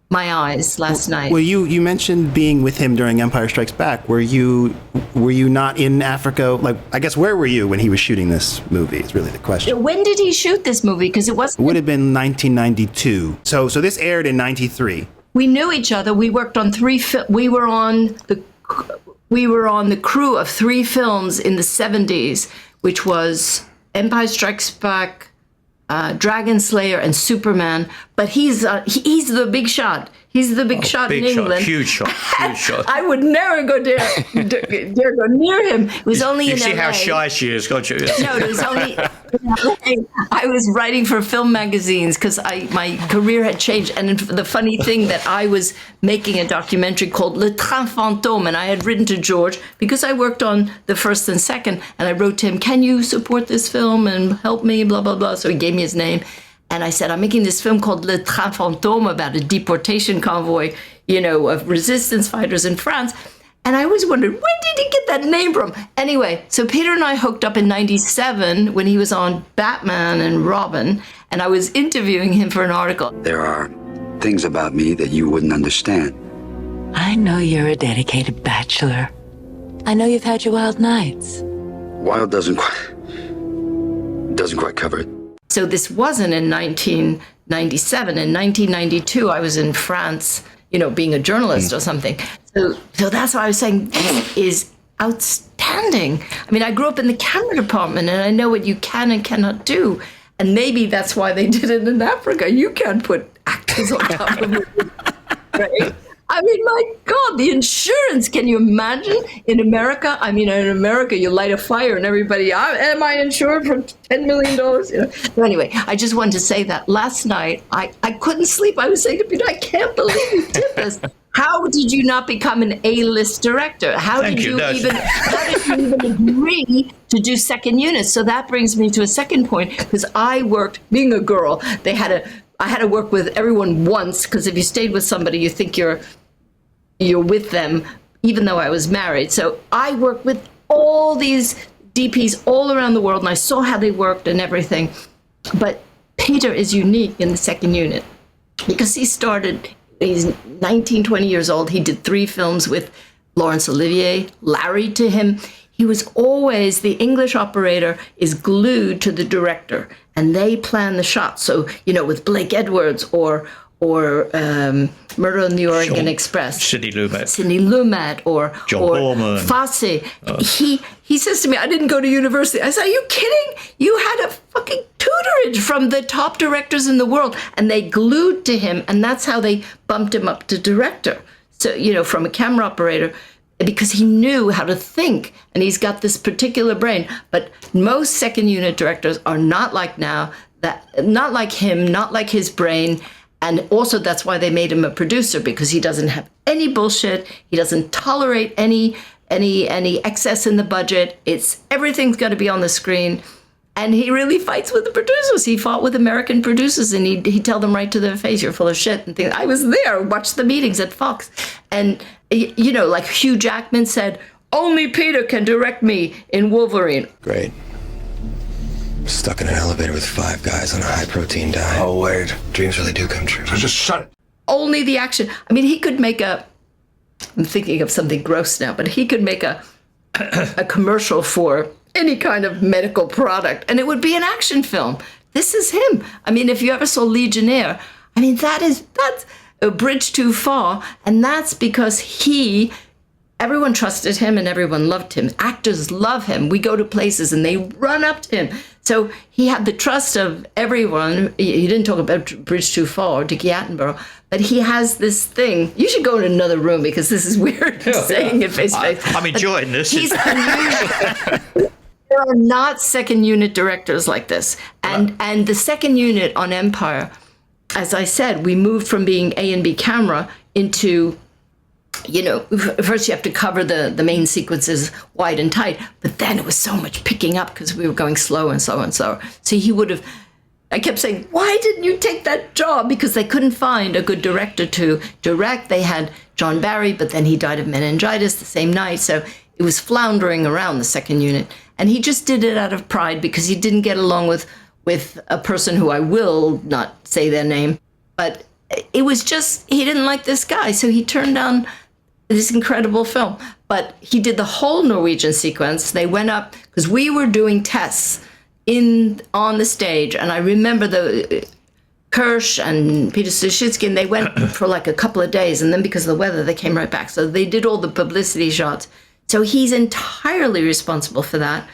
my eyes last night. Well, you mentioned being with him during Empire Strikes Back. Were you not in Africa? Like, I guess, where were you when he was shooting this movie is really the question. When did he shoot this movie? Because it would have been 1992. So this aired in 93. We knew each other. We worked on we were on the crew of 3 films in the 70s, which was Empire Strikes Back, Dragon Slayer, and Superman. But he's the big shot. He's the big shot in England. Huge shot. I would never dare go near him. It was only in LA. You see how shy she is, don't you? No, it was only I was writing for film magazines because my career had changed. And the funny thing that I was making a documentary called Le Train Fantôme, and I had written to George because I worked on the first and second, and I wrote to him, can you support this film and help me, blah, blah, blah. So he gave me his name. And I said, I'm making this film called Le Train Fantôme about a deportation convoy, of resistance fighters in France. And I always wondered, where did he get that name from? Anyway, so Peter and I hooked up in 97 when he was on Batman and Robin, and I was interviewing him for an article. There are things about me that you wouldn't understand. I know you're a dedicated bachelor. I know you've had your wild nights. Wild doesn't quite cover it. So this wasn't in 1997. In 1992, I was in France, being a journalist or something. So that's why I was saying this is outstanding. I mean, I grew up in the camera department, and I know what you can and cannot do. And maybe that's why they did it in Africa. You can't put actors on top of it, right? I mean, my God, the insurance. Can you imagine in America? I mean, in America, you light a fire and everybody, am I insured for $10 million? So anyway, I just wanted to say that last night, I couldn't sleep. I was saying to Peter, I can't believe you did this. How did you not become an A-list director? How did you even agree to do second units? So that brings me to a second point, because I worked, being a girl, I had to work with everyone once, because if you stayed with somebody, you think you're with them, even though I was married. So I worked with all these DPs all around the world, and I saw how they worked and everything. But Peter is unique in the second unit because he's 19, 20 years old. He did 3 films with Laurence Olivier, married to him. He was always, the English operator is glued to the director, and they plan the shots. So, with Blake Edwards or Murder on the Orient Express. Sidney Lumet or John Borman. Fosse. He says to me, I didn't go to university. I said, are you kidding? You had a fucking tutorage from the top directors in the world. And they glued to him. And that's how they bumped him up to director. So, from a camera operator, because he knew how to think. And he's got this particular brain. But most second unit directors are not like now, not like him, not like his brain. And also that's why they made him a producer, because he doesn't have any bullshit. He doesn't tolerate any excess in the budget. Everything's got to be on the screen. And he really fights with the producers. He fought with American producers, and he'd tell them right to their face, you're full of shit and things. I was there, watched the meetings at Fox. And, like Hugh Jackman said, only Peter can direct me in Wolverine. Great. Stuck in an elevator with 5 guys on a high-protein diet. Oh, wait. Dreams really do come true. So just shut it. Only the action. I mean, he could make I'm thinking of something gross now, but he could make a commercial for any kind of medical product, and it would be an action film. This is him. I mean, if you ever saw Legionnaire, I mean, that's a bridge too far, and that's because everyone trusted him and everyone loved him. Actors love him. We go to places and they run up to him. So he had the trust of everyone. You didn't talk about Bridge Too Far or Dickie Attenborough, but he has this thing. You should go in another room because this is weird saying it face to face. I'm enjoying this. He's unusual. There are not second unit directors like this. And the second unit on Empire, as I said, we moved from being A and B camera into, first you have to cover the main sequences wide and tight, but then it was so much picking up because we were going slow and slow and slower. So I kept saying, why didn't you take that job? Because they couldn't find a good director to direct. They had John Barry, but then he died of meningitis the same night. So it was floundering around the second unit. And he just did it out of pride because he didn't get along with a person who I will not say their name. But it was just, he didn't like this guy. So he turned down this incredible film. But he did the whole Norwegian sequence. They went up, because we were doing tests on the stage. And I remember the Kirsch and Peter Suschitzky, and they went for like a couple of days. And then because of the weather, they came right back. So they did all the publicity shots. So he's entirely responsible for that.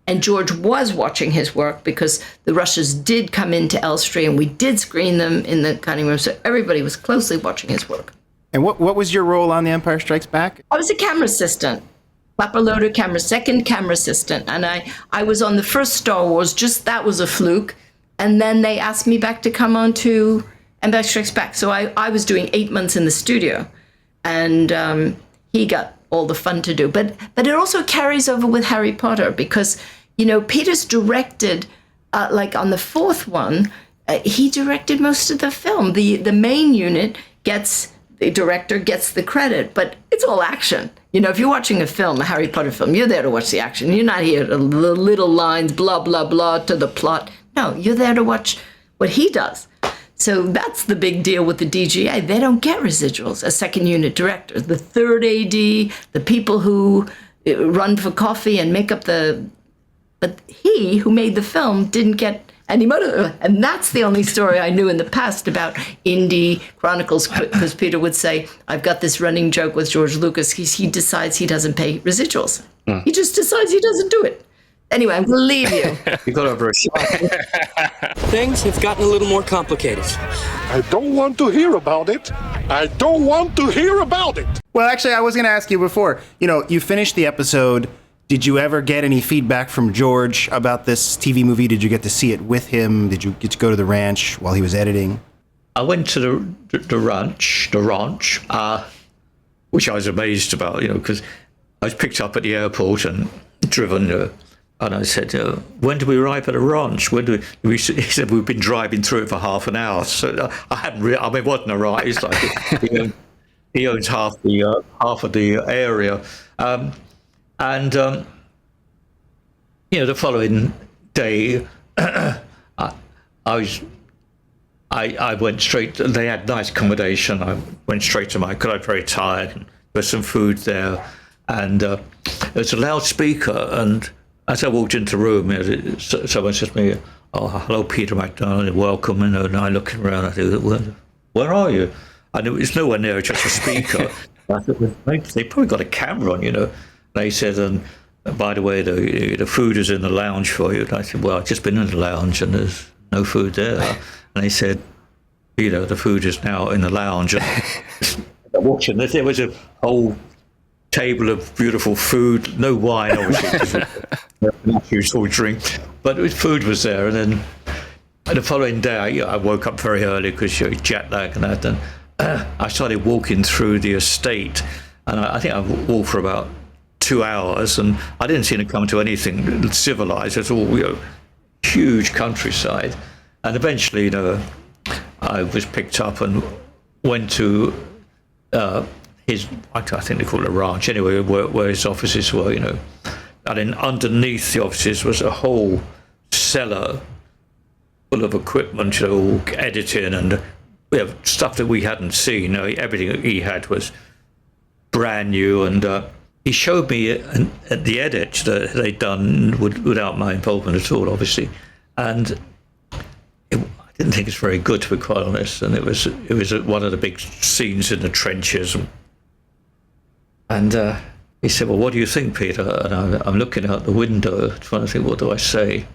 And George was watching his work because the Russians did come into Elstree and we did screen them in the cutting room. So everybody was closely watching his work. And what was your role on The Empire Strikes Back? I was a camera assistant, clapper loader camera, second camera assistant. And I was on the first Star Wars, that was a fluke. And then they asked me back to come on to Empire Strikes Back. So I was doing 8 months in the studio and he got all the fun to do. But it also carries over with Harry Potter because, Peter's directed, like on the fourth one, he directed most of the film. The main unit the director gets the credit, but it's all action. If you're watching a film, a Harry Potter film, you're there to watch the action. You're not here to the little lines, blah, blah, blah, to the plot. No, you're there to watch what he does. So that's the big deal with the DGA. They don't get residuals as second unit directors. The third AD, the people who run for coffee and make up but he who made the film didn't get any money. And that's the only story I knew in the past about Indy Chronicles, because Peter would say, I've got this running joke with George Lucas. He decides he doesn't pay residuals. He just decides he doesn't do it. Anyway, I'm going to leave you. You got over a shot. Things have gotten a little more complicated. I don't want to hear about it. I don't want to hear about it. Well, actually, I was going to ask you before. You finished the episode. Did you ever get any feedback from George about this TV movie? Did you get to see it with him? Did you get to go to the ranch while he was editing? I went to the ranch, which I was amazed about, because I was picked up at the airport and driven. And I said, when do we arrive at the ranch? He said, we've been driving through it for half an hour. So I hadn't it wasn't a right. It's like he owns half of the area. The following day, I went straight. They had nice accommodation. I went straight to because I was very tired. And there was some food there, and there was a loudspeaker. And as I walked into the room, someone said to me, "Oh, hello, Peter MacDonald, welcome." And I looking around, I said, where are you? And it was nowhere near just a speaker. I thought, well, they probably got a camera on, you know. They said, and by the way, the food is in the lounge for you. And I said, well, I've just been in the lounge and there's no food there. And they said, you know, the food is now in the lounge. And watching this, there was a whole table of beautiful food, no wine, obviously, because all drink, but food was there. And then the following day, I woke up very early because you're jet lag and that. And I started walking through the estate, and I think I walked for about 2 hours, and I didn't seem to come to anything civilized. It's all, you know, huge countryside. And eventually, you know, I was picked up and went to his, I think they call it a ranch, anyway, where his offices were, you know. And then underneath the offices was a whole cellar full of equipment, you know, all editing and stuff that we hadn't seen. You know, everything he had was brand new, and he showed me the edit that they'd done without my involvement at all, obviously. And I didn't think it's very good, to be quite honest. And it was one of the big scenes in the trenches. And he said, well, what do you think, Peter? And I'm looking out the window, trying to think, what do I say?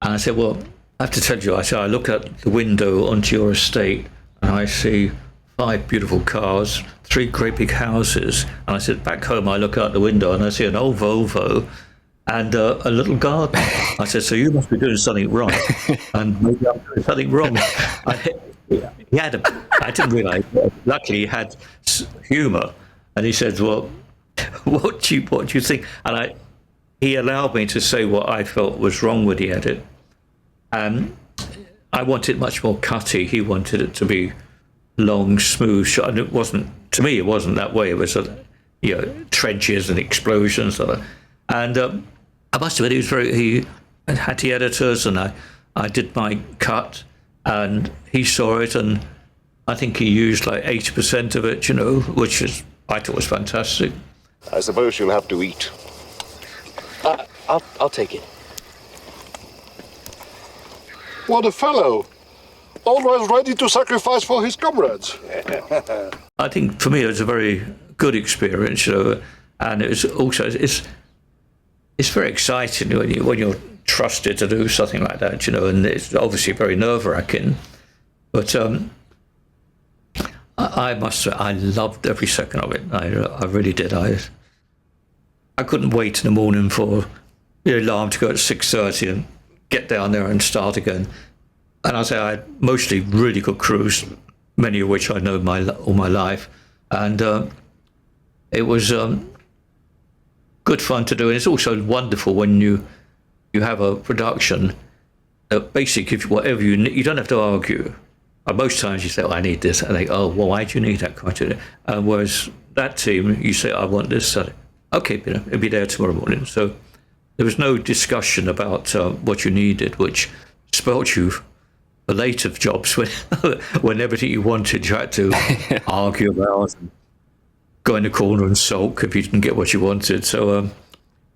And I said, well, I have to tell you, I look out the window onto your estate and I see 5 beautiful cars, 3 great big houses. And I said, back home, I look out the window and I see an old Volvo and a little garden. I said, so you must be doing something wrong. And maybe I'm doing something wrong. I didn't realize, luckily he had humor. And he said, well, what do you think? And he allowed me to say what I felt was wrong with the edit. And I wanted much more cutty. He wanted it to be long, smooth shot. And it wasn't, to me, it wasn't that way. It was, you know, trenches and explosions. And I must admit, he had the editors, and I did my cut, and he saw it, and I think he used like 80% of it, you know, which I thought was fantastic. I suppose you'll have to eat. I'll take it. What a fellow! Always ready to sacrifice for his comrades. I think for me it was a very good experience, you know, and it was also it's very exciting when you're trusted to do something like that, you know, and it's obviously very nerve-wracking. But I must say, I loved every second of it. I really did. I couldn't wait in the morning for the alarm to go at 6:30 and get down there and start again. And I had mostly really good crews, many of which I know all my life, and it was good fun to do. And it's also wonderful when you have a production that basically gives you whatever you need. You don't have to argue. Most times you say, oh, I need this, and they go, oh, well, why do you need that criteria? Whereas that team, you say, I want this. So, okay, Peter, it'll be there tomorrow morning. So there was no discussion about what you needed, which spoilt you for later jobs when everything you wanted you had to argue about and go in the corner and sulk if you didn't get what you wanted. So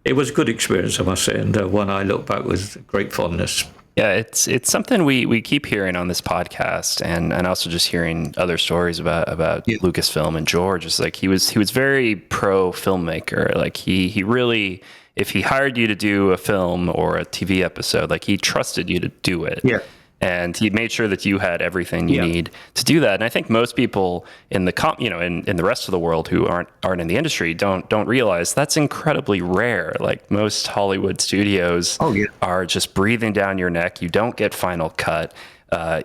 it was a good experience, I must say, and one I look back with great fondness. Yeah, it's something we keep hearing on this podcast, and also just hearing other stories about Lucasfilm and George. It's like he was very pro filmmaker. Like he really, if he hired you to do a film or a TV episode, like he trusted you to do it. Yeah. And he made sure that you had everything you need to do that. And I think most people in the in the rest of the world who aren't in the industry don't realize that's incredibly rare. Like most Hollywood studios are just breathing down your neck. You don't get final cut.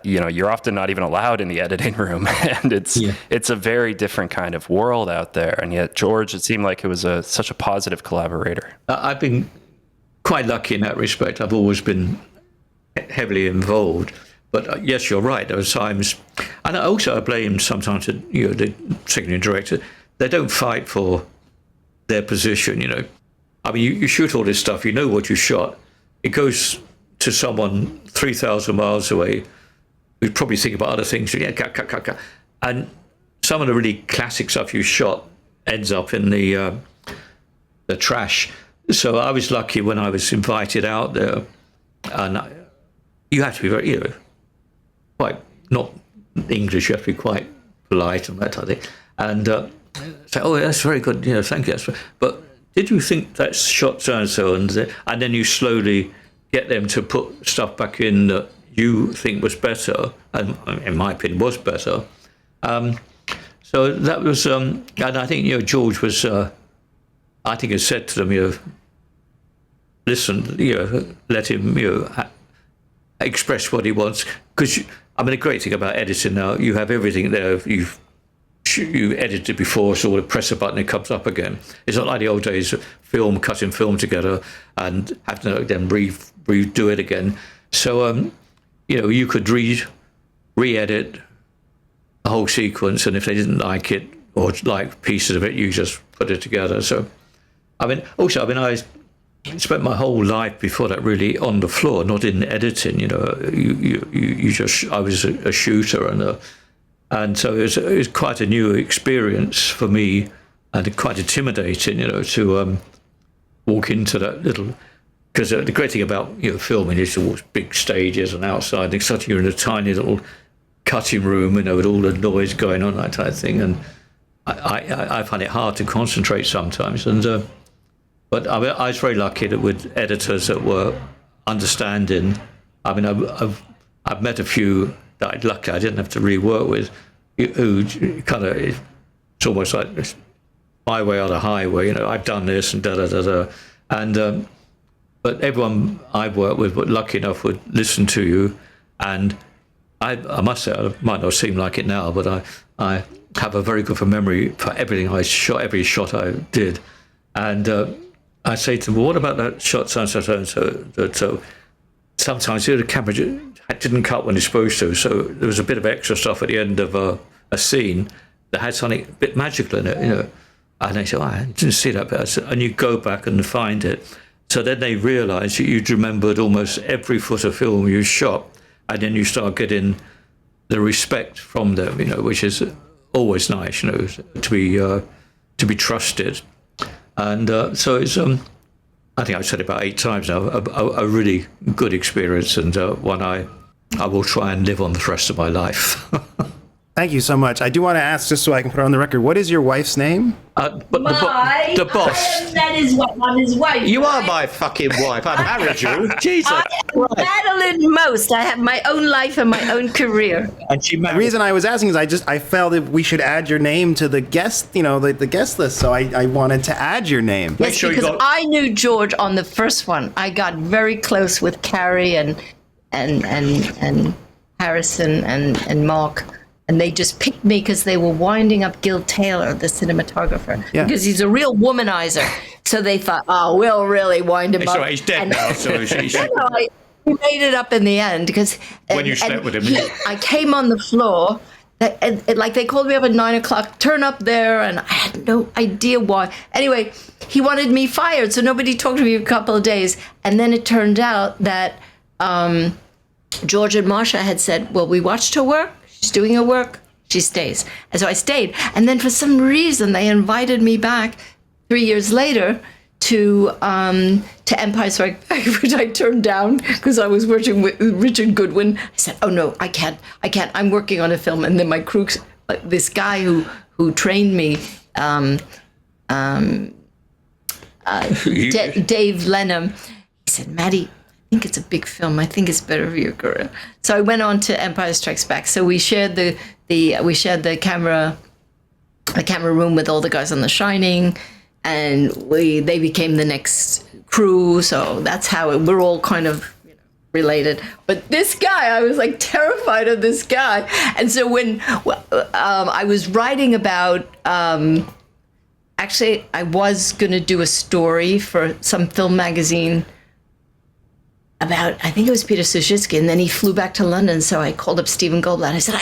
You're often not even allowed in the editing room, and it's a very different kind of world out there. And yet George, it seemed like it was such a positive collaborator. I've been quite lucky in that respect. I've always been heavily involved, but yes, you're right. There are times, and I blame sometimes the secondary director. They don't fight for their position. You know, I mean, you shoot all this stuff. You know what you shot. It goes to someone 3,000 miles away who's probably thinking about other things. Yeah, cut. And some of the really classic stuff you shot ends up in the trash. So I was lucky when I was invited out there, and you have to be very, quite not English, you have to be quite polite and that type of thing. And say, oh, that's very good, thank you. But did you think that's shot so-and-so? And then you slowly get them to put stuff back in that you think was better, and in my opinion was better. So that was, and I think, George was, I think has said to them, listen, let him, express what he wants. Because, the great thing about editing now, you have everything there. You edited it before, so press a button, it comes up again. It's not like the old days of cutting film together and having to then redo it again. So, you could re-edit the whole sequence, and if they didn't like it or like pieces of it, you just put it together. So, I spent my whole life before that really on the floor, not in editing. I was a shooter, and so it was quite a new experience for me, and quite intimidating, to walk into that little. Because the great thing about filming is all big stages and outside, and suddenly you're in a tiny little cutting room, with all the noise going on, that type of thing, and I find it hard to concentrate sometimes. And but I was very lucky that with editors that were understanding. I've met a few that luckily I didn't have to rework with, who kind of, it's almost like my way or the highway. I've done this and da da da da, and. But everyone I've worked with, lucky enough, would listen to you. And I must say, it might not seem like it now, but I have a very good memory for everything I shot, every shot I did. And I say to them, well, what about that shot, so sometimes the camera didn't cut when it's supposed to. So there was a bit of extra stuff at the end of a scene that had something a bit magical in it, And they say, I didn't see that bit. And you go back and find it. So then they realised that you'd remembered almost every foot of film you shot, and then you start getting the respect from them, which is always nice, to be trusted. And so it's, I think I've said it about 8 times now, a really good experience, and one I will try and live on the rest of my life. Thank you so much. I do want to ask, just so I can put it on the record, what is your wife's name? The boss. I'm his wife. You are my fucking wife. I married you. Jesus. I am Madelyn Most. I have my own life and my own career. And she married. The reason I was asking is I felt that we should add your name to the guest, the guest list. So I wanted to add your name. Yes, because I knew George on the first one. I got very close with Carrie and Harrison and Mark. And they just picked me because they were winding up Gil Taylor, the cinematographer, because he's a real womanizer. So they thought, oh, we'll really wind him up. Sorry, he's dead now. So we made it up in the end because when you slept with him, I came on the floor. Like they called me up at 9:00, turn up there, and I had no idea why. Anyway, he wanted me fired, so nobody talked to me for a couple of days. And then it turned out that George and Marsha had said, well, we watched her work. She's doing her work, she stays. And so I stayed. And then for some reason, they invited me back 3 years later to Empire Strikes Back, which I turned down because I was working with Richard Goodwin. I said, oh, no, I can't. I'm working on a film. And then my crew, this guy who trained me, Dave Lenham, he said, Maddie, I think it's a big film. I think it's better for your career. So I went on to Empire Strikes Back. So we shared the camera room with all the guys on The Shining, and they became the next crew. So that's how we're all kind of related. But this guy, I was like terrified of this guy. And so when I was writing about, actually I was going to do a story for some film magazine about, I think it was Peter Suschitzky, and then he flew back to London. So I called up Stephen Goldblatt. I said,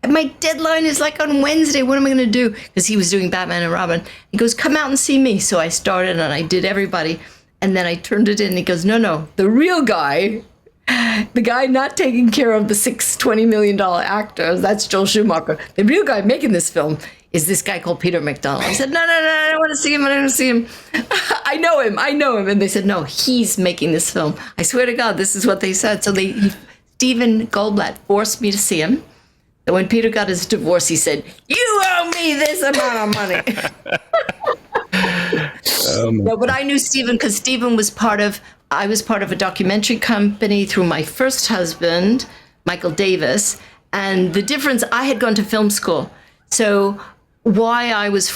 my deadline is like on Wednesday. What am I going to do? Because he was doing Batman and Robin. He goes, come out and see me. So I started and I did everybody. And then I turned it in and he goes, no, the real guy, the guy not taking care of the $20 million actors, that's Joel Schumacher. The real guy making this film is this guy called Peter MacDonald. I said, no, I don't want to see him. I know him. And they said, no, he's making this film. I swear to God, this is what they said. So Stephen Goldblatt forced me to see him. So when Peter got his divorce, he said, "You owe me this amount of money." No, but I knew Stephen because Stephen was I was part of a documentary company through my first husband, Michael Davis. And the difference, I had gone to film school. So why I was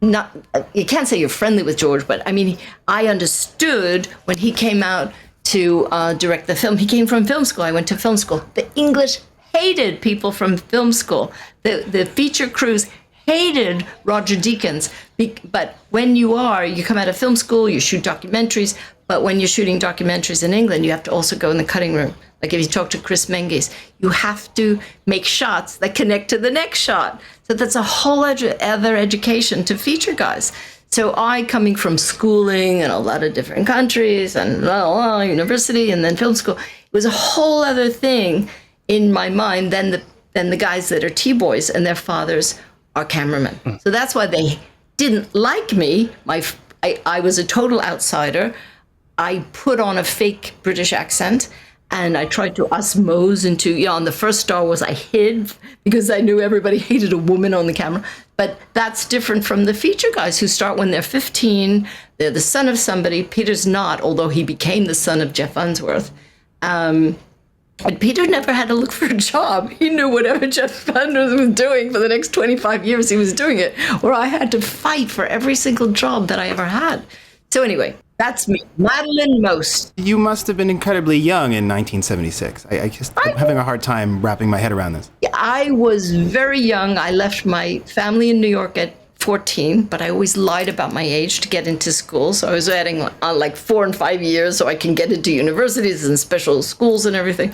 not, you can't say you're friendly with George, but I mean, I understood when he came out to direct the film. He came from film school. I went to film school. The English hated people from film school. The feature crews hated Roger Deakins. But when you come out of film school, you shoot documentaries. But when you're shooting documentaries in England, you have to also go in the cutting room. Like if you talk to Chris Menges, you have to make shots that connect to the next shot. So that's a whole other education to feature guys. So I, coming from schooling in a lot of different countries and university and then film school, it was a whole other thing in my mind than the guys that are T-boys and their fathers are cameramen. So that's why they didn't like me. I was a total outsider. I put on a fake British accent and I tried to osmose into, on the first Star Wars, I hid because I knew everybody hated a woman on the camera. But that's different from the feature guys who start when they're 15. They're the son of somebody. Peter's not, although he became the son of Jeff Unsworth. And Peter never had to look for a job. He knew whatever Jeff Unsworth was doing for the next 25 years, he was doing it. Where I had to fight for every single job that I ever had. So anyway, that's me, Madelyn Most. You must have been incredibly young in 1976. I'm having a hard time wrapping my head around this. I was very young. I left my family in New York at 14, but I always lied about my age to get into school. So I was adding like 4 and 5 years so I can get into universities and special schools and everything.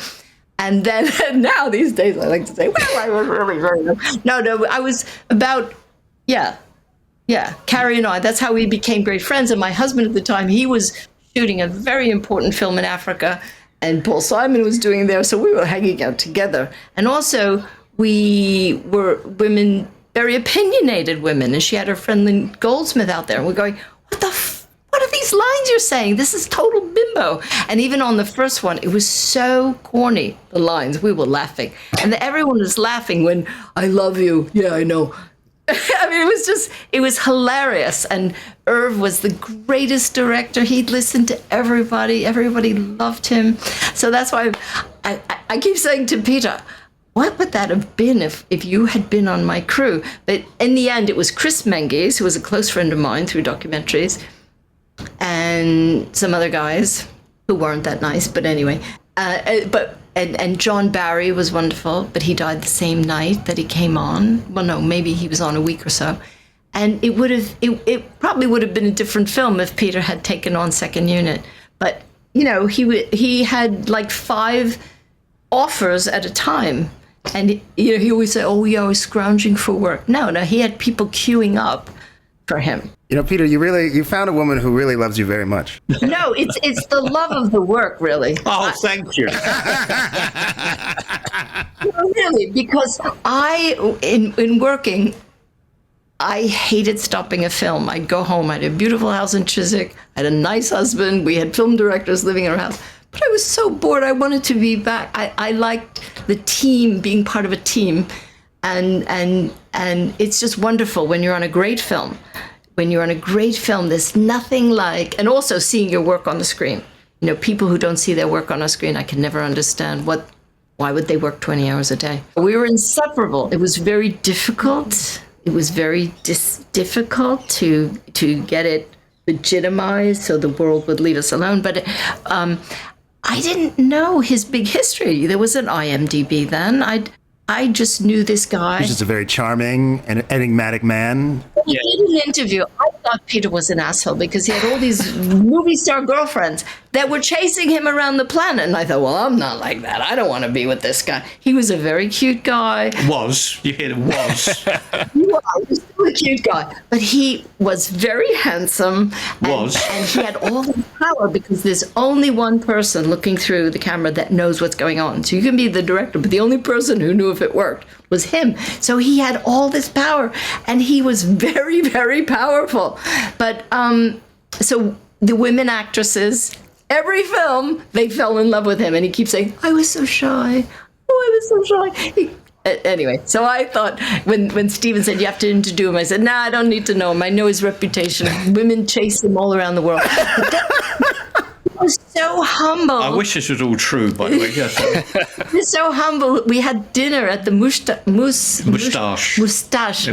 And then now these days I like to say, well, I was really very young. No, I was about, yeah, Carrie and I, that's how we became great friends. And my husband at the time, he was shooting a very important film in Africa and Paul Simon was doing there. So we were hanging out together. And also we were women, very opinionated women. And she had her friend Lynn Goldsmith out there. And we're going, what are these lines you're saying? This is total bimbo. And even on the first one, it was so corny, the lines. We were laughing. And everyone was laughing when, I love you. Yeah, I know. I mean, it was hilarious. And Irv was the greatest director. He'd listened to everybody. Everybody loved him. So that's why I keep saying to Peter, what would that have been if you had been on my crew? But in the end, it was Chris Menges, who was a close friend of mine through documentaries, and some other guys who weren't that nice. But anyway, And John Barry was wonderful, but he died the same night that he came on. Well, no, maybe he was on a week or so. And it probably would have been a different film if Peter had taken on second unit. But, he had like 5 offers at a time. And, he always said, oh, yeah, I was scrounging for work. No, he had people queuing up for him. Peter, you found a woman who really loves you very much. No, it's the love of the work, really. Oh, thank you. No, really, because in working, I hated stopping a film. I'd go home. I had a beautiful house in Chiswick. I had a nice husband. We had film directors living in our house. But I was so bored. I wanted to be back. I liked the team, being part of a team. And it's just wonderful when you're on a great film. When you're on a great film, there's nothing like, and also seeing your work on the screen. People who don't see their work on a screen, I can never understand why would they work 20 hours a day? We were inseparable. It was very difficult. It was very difficult to get it legitimized so the world would leave us alone. But I didn't know his big history. There was an IMDb then. I just knew this guy. He's just a very charming and enigmatic man. He did an interview. I thought Peter was an asshole because he had all these movie star girlfriends that were chasing him around the planet. And I thought, well, I'm not like that. I don't want to be with this guy. He was a very cute guy. You hear the was. He was still a cute guy. But he was very handsome. And he had all the power because there's only one person looking through the camera that knows what's going on. So you can be the director, but the only person who knew if it worked was him. So he had all this power. And he was very, very powerful. But so the women actresses, every film, they fell in love with him. And he keeps saying, I was so shy. Oh, I was so shy. Anyway, so I thought when Steven said you have to interview him, I said, nah, I don't need to know him. I know his reputation. Women chase him all around the world. He was so humble. I wish this was all true, by the way. Yes. He was so humble. We had dinner at the Moustache in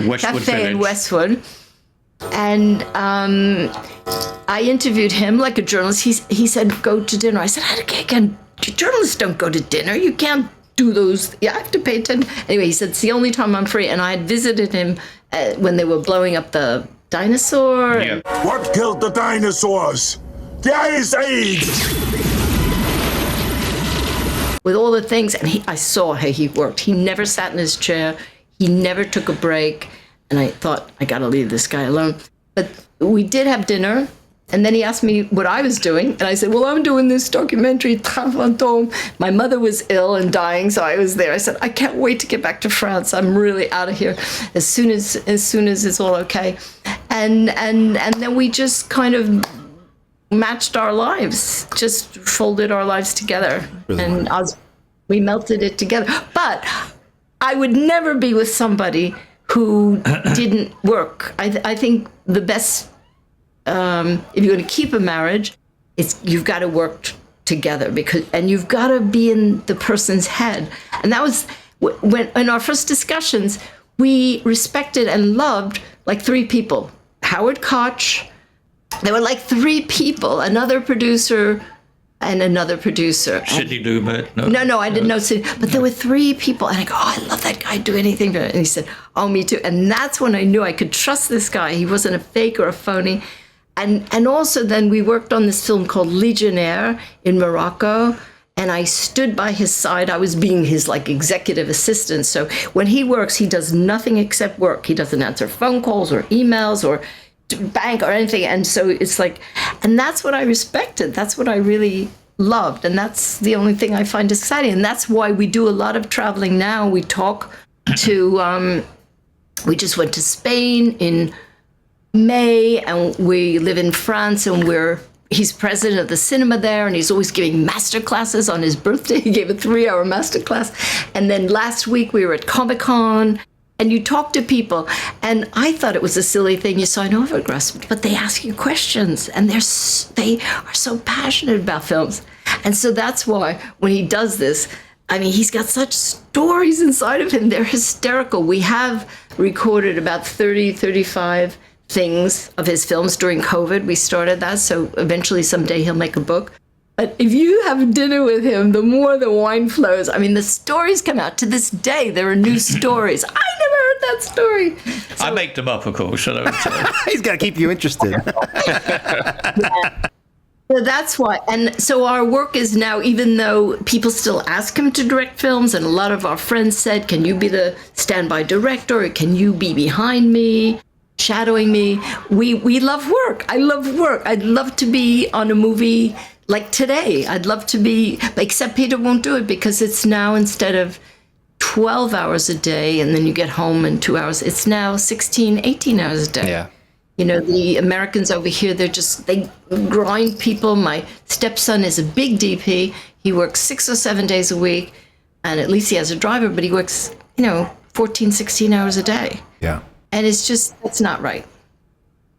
Westwood Cafe Village. in Westwood. And I interviewed him like a journalist. He said, go to dinner. I said, journalists don't go to dinner. You can't do those. You have to pay attention. Anyway, he said, it's the only time I'm free. And I had visited him when they were blowing up the dinosaur. Yeah. What killed the dinosaurs? The Ice Age! With all the things, and I saw how he worked. He never sat in his chair. He never took a break. And I thought, I got to leave this guy alone. But we did have dinner. And then he asked me what I was doing. And I said, well, I'm doing this documentary, Train Fantôme. My mother was ill and dying, so I was there. I said, I can't wait to get back to France. I'm really out of here as soon as it's all okay. And then we just kind of matched our lives, just folded our lives together. Really? And we melted it together. But I would never be with somebody who didn't work. I think the best, if you're going to keep a marriage, you've got to work together and you've got to be in the person's head. And that was when in our first discussions, we respected and loved like three people. Howard Koch, there were like three people, another producer and another producer. Sidney Lumet? No, I didn't know Sidney. But there were three people. And I go, I love that guy, do anything for it. And he said, oh, me too. And that's when I knew I could trust this guy. He wasn't a fake or a phony. And also then we worked on this film called Legionnaire in Morocco. And I stood by his side. I was being his like executive assistant. So when he works, he does nothing except work. He doesn't answer phone calls or emails or bank or anything. And so it's like, and that's what I respected. That's what I really loved. And that's the only thing I find exciting. And that's why we do a lot of traveling now. We talk to, we just went to Spain in May, and we live in France, and he's president of the cinema there, and he's always giving master classes on his birthday. He gave a 3-hour master class. And then last week we were at Comic-Con, and you talk to people, and I thought it was a silly thing. You sign autographs, but they ask you questions, and they are so passionate about films. And so that's why when he does this, I mean, he's got such stories inside of him. They're hysterical. We have recorded about 35 things of his films during COVID. We started that, so eventually someday he'll make a book. But if you have dinner with him, the more the wine flows. I mean, the stories come out. To this day, there are new stories. I never heard that story. I make them up, of course. He's got to keep you interested. Yeah. So that's why. And so our work is now, even though people still ask him to direct films, and a lot of our friends said, can you be the standby director? Or can you be behind me, shadowing me? We love work. I love work. I'd love to be on a movie like today. I'd love to be, except Peter won't do it because it's now, instead of 12 hours a day and then you get home in 2 hours, it's now 16, 18 hours a day. Yeah. You know, the Americans over here, they grind people. My stepson is a big DP. He works 6 or 7 days a week, and at least he has a driver, but he works, 14, 16 hours a day. Yeah. And that's not right.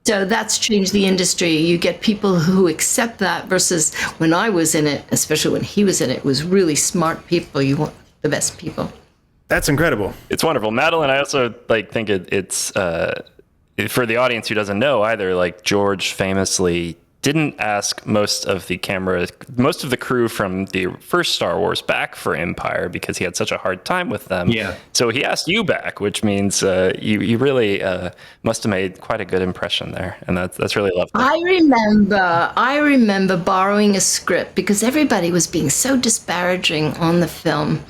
So that's changed the industry. You get people who accept that versus when I was in it, especially when he was in it was really smart people. You want the best people. That's incredible. It's wonderful. Madelyn, I also think it's for the audience who doesn't know either, like George famously didn't ask most of the crew from the first Star Wars back for Empire because he had such a hard time with them. Yeah. So he asked you back, which means you really must have made quite a good impression there, and that's really lovely. I remember borrowing a script because everybody was being so disparaging on the film.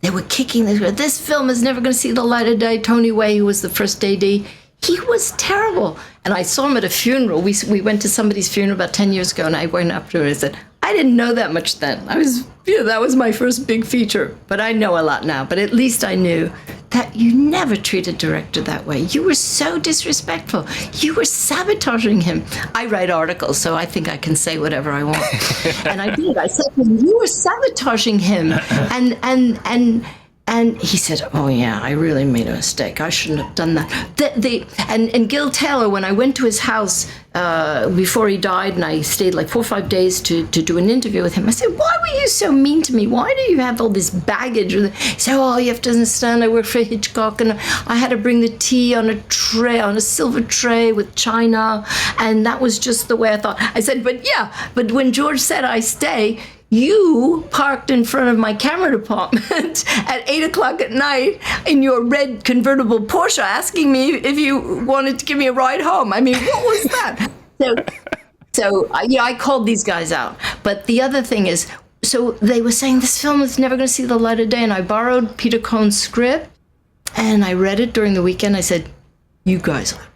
They were kicking this film is never going to see the light of day. Tony Way, who was the first AD, he was terrible. And I saw him at a funeral. We went to somebody's funeral about 10 years ago, and I went up to him and I said, I didn't know that much then. That was my first big feature, but I know a lot now. But at least I knew that you never treat a director that way. You were so disrespectful. You were sabotaging him. I write articles, so I think I can say whatever I want. And I did. I said, you were sabotaging him. And And he said, "Oh yeah, I really made a mistake. I shouldn't have done that." And Gil Taylor, when I went to his house before he died, and I stayed like 4 or 5 days to do an interview with him, I said, "Why were you so mean to me? Why do you have all this baggage?" He said, "Oh, you have to understand. I work for Hitchcock, and I had to bring the tea on a tray, on a silver tray with china, and that was just the way I thought." I said, "But when George said I stay, you parked in front of my camera department at 8 o'clock at night in your red convertible Porsche asking me if you wanted to give me a ride home. I mean, what was that?" So I called these guys out. But the other thing is, so they were saying this film is never going to see the light of day. And I borrowed Peter Cohn's script and I read it during the weekend. I said, "You guys are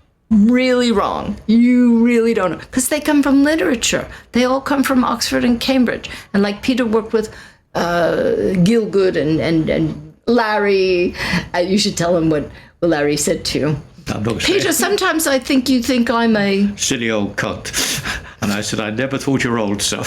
really wrong. You really don't know." Because they come from literature. They all come from Oxford and Cambridge. And like Peter worked with Gielgud and Larry. You should tell him what Larry said to you. Peter, sometimes I think you think I'm a silly old cunt. And I said, "I never thought you were old, so."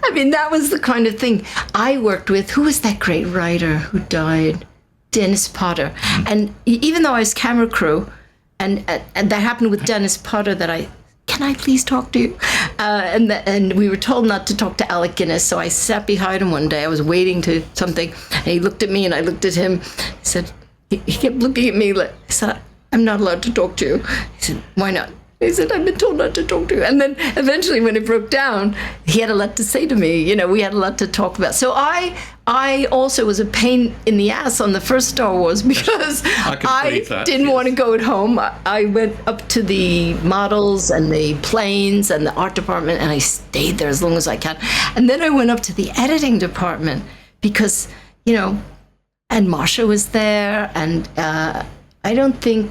I mean, that was the kind of thing I worked with. Who was that great writer who died? Dennis Potter. And even though I was camera crew, and that happened with Dennis Potter, that can I please talk to you? And we were told not to talk to Alec Guinness, so I sat behind him one day. I was waiting to something, and he looked at me, and I looked at him. He said, he kept looking at me. I said, "I'm not allowed to talk to you." He said, "Why not?" He said, "I've been told not to talk to you." And then eventually when it broke down, he had a lot to say to me. We had a lot to talk about. So I also was a pain in the ass on the first Star Wars because I didn't want to go at home. I went up to the models and the planes and the art department, and I stayed there as long as I can. And then I went up to the editing department because, and Marsha was there, and I don't think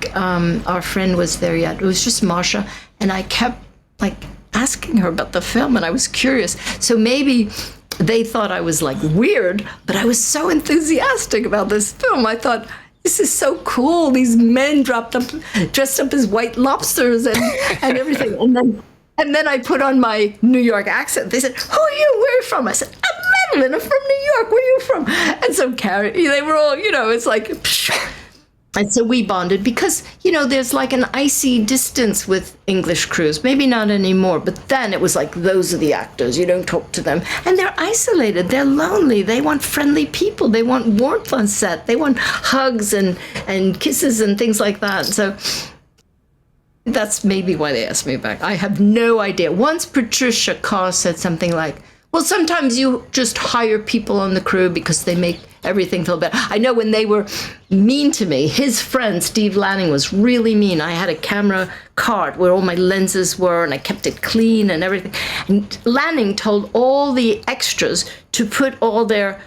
our friend was there yet. It was just Marsha, and I kept asking her about the film, and I was curious. So maybe they thought I was weird, but I was so enthusiastic about this film. I thought, this is so cool. These men dressed up as white lobsters and everything. And then I put on my New York accent. They said, "Who are you? Where are you from?" I said, "I'm Madelyn. I'm from New York. Where are you from?" And so Carrie, they were all, it's like, psh. And so we bonded because, there's an icy distance with English crews. Maybe not anymore, but then it was those are the actors. You don't talk to them. And they're isolated. They're lonely. They want friendly people. They want warmth on set. They want hugs and kisses and things like that. So that's maybe why they asked me back. I have no idea. Once Patricia Carr said something like, "Well, sometimes you just hire people on the crew because they make everything feel better." I know when they were mean to me, his friend Steve Lanning was really mean. I had a camera cart where all my lenses were, and I kept it clean and everything. And Lanning told all the extras to put all their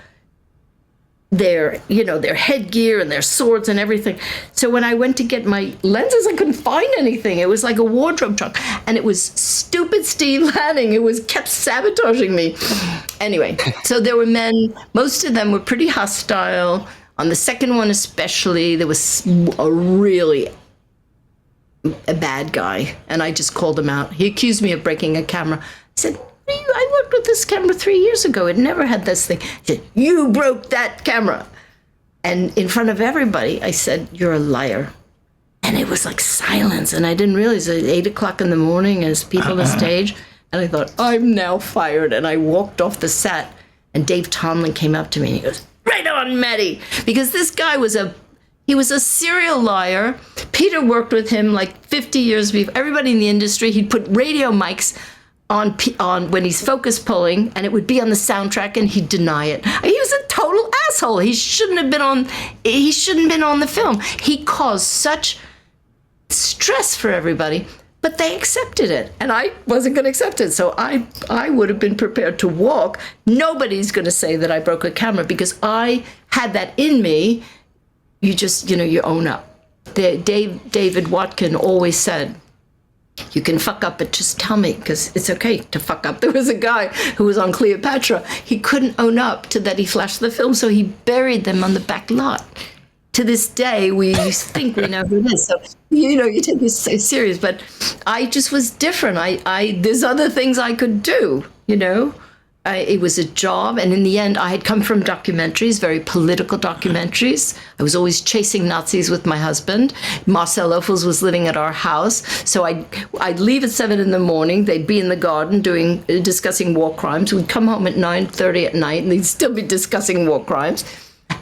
headgear and their swords and everything. So when I went to get my lenses, I couldn't find anything. It was like a wardrobe trunk. And it was stupid Steve Lanning who kept sabotaging me. Anyway, so there were men, most of them were pretty hostile. On the second one especially, there was a bad guy, and I just called him out. He accused me of breaking a camera. I said, "I worked with this camera 3 years ago. It never had this thing." He said, "You broke that camera." And in front of everybody, I said, "You're a liar." And it was silence, and I didn't realize it was 8 o'clock in the morning as people on the stage. And I thought, I'm now fired. And I walked off the set, and Dave Tomlin came up to me, and he goes, "Right on, Maddie." Because this guy was a serial liar. Peter worked with him 50 years before. Everybody in the industry, he'd put radio mics on when he's focus pulling, and it would be on the soundtrack, and he'd deny it. He was a total asshole. He shouldn't have been on the film. He caused such stress for everybody, but they accepted it, and I wasn't going to accept it. So I would have been prepared to walk. Nobody's going to say that I broke a camera because I had that in me. You just, you own up. David Watkin always said, "You can fuck up, but just tell me, because it's okay to fuck up." There was a guy who was on Cleopatra. He couldn't own up to that he flashed the film, so he buried them on the back lot. To this day, we think we know who it is. So, you take this so serious, but I just was different. There's other things I could do, it was a job, and in the end, I had come from documentaries, very political documentaries. I was always chasing Nazis with my husband. Marcel Ophuls was living at our house, so I'd leave at 7 a.m. They'd be in the garden discussing war crimes. We'd come home at 9:30 at night, and they'd still be discussing war crimes.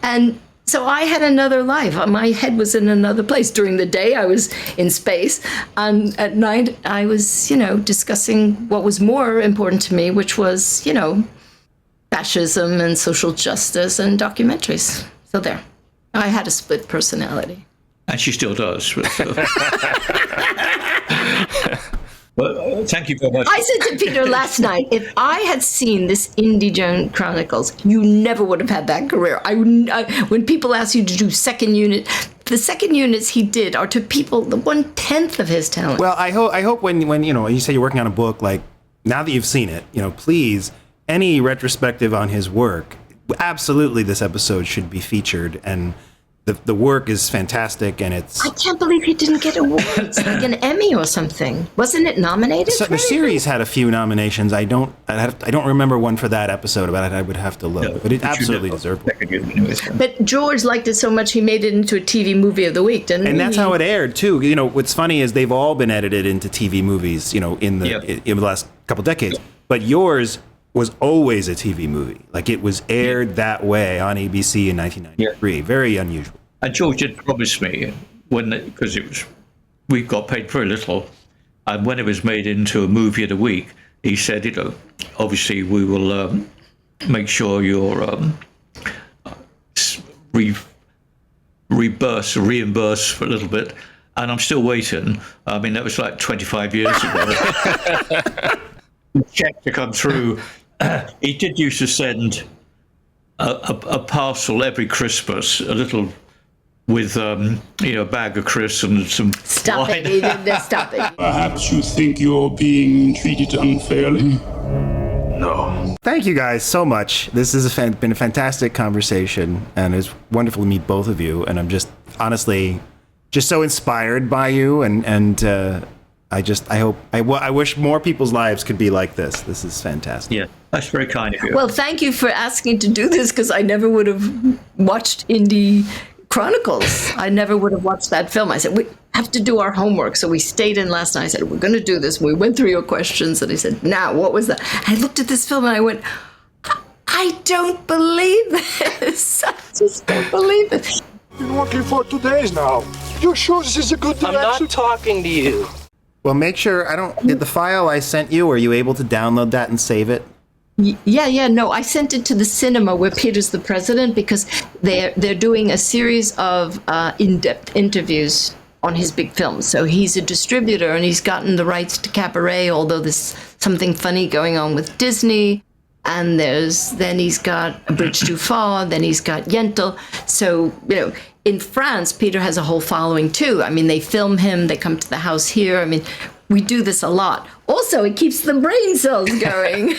And so I had another life. My head was in another place. During the day, I was in space. And at night, I was, discussing what was more important to me, which was, fascism and social justice and documentaries. So there. I had a split personality. And she still does. Well, thank you very much. I said to Peter last night, if I had seen this Indy Chronicles, you never would have had that career. When people ask you to do second unit, the second units he did are to people the 1/10 of his talent. Well, I hope when you say you're working on a book, like now that you've seen it, please, any retrospective on his work, absolutely this episode should be featured. And the work is fantastic, and it's... I can't believe he didn't get awards, like an Emmy or something. Wasn't it nominated? So the series had a few nominations. I don't remember one for that episode. About it, I would have to look. No, but it absolutely deserved one. But George liked it so much he made it into a TV movie of the week, didn't he? And that's how it aired too. What's funny is they've all been edited into TV movies. In the last couple decades. But yours was always a TV movie. Like it was aired that way on ABC in 1993. Very unusual. And George did promise me because we got paid very little, and when it was made into a movie of the week, he said, obviously we will make sure you're reimbursed for a little bit. And I'm still waiting. I mean, that was like 25 years ago. Check to come through. He did used to send a parcel every Christmas, a little with a bag of crisps and some Stop wine. it. Stop it. Perhaps you think you're being treated unfairly? No. Thank you guys so much. This has been a fantastic conversation, and it's wonderful to meet both of you. And I'm just honestly just so inspired by you, and I wish more people's lives could be like this. This is fantastic. Yeah, that's very kind of you. Well, thank you for asking to do this, because I never would have watched Indy Chronicles. I never would have watched that film. I said, we have to do our homework. So we stayed in last night. I said, we're going to do this. We went through your questions. And I said, now, what was that? I looked at this film and I went, I don't believe this. I just don't believe it. Been working for 2 days now. You sure this is a good direction? I'm not talking to you. Well, make sure did the file I sent you, were you able to download that and save it? No, I sent it to the cinema where Peter's the president, because they're doing a series of in-depth interviews on his big films. So he's a distributor, and he's gotten the rights to Cabaret, although there's something funny going on with Disney. And then he's got A Bridge Too Far, then he's got Yentl. So, in France, Peter has a whole following too. I mean, they film him, they come to the house here. I mean, we do this a lot. Also, it keeps the brain cells going.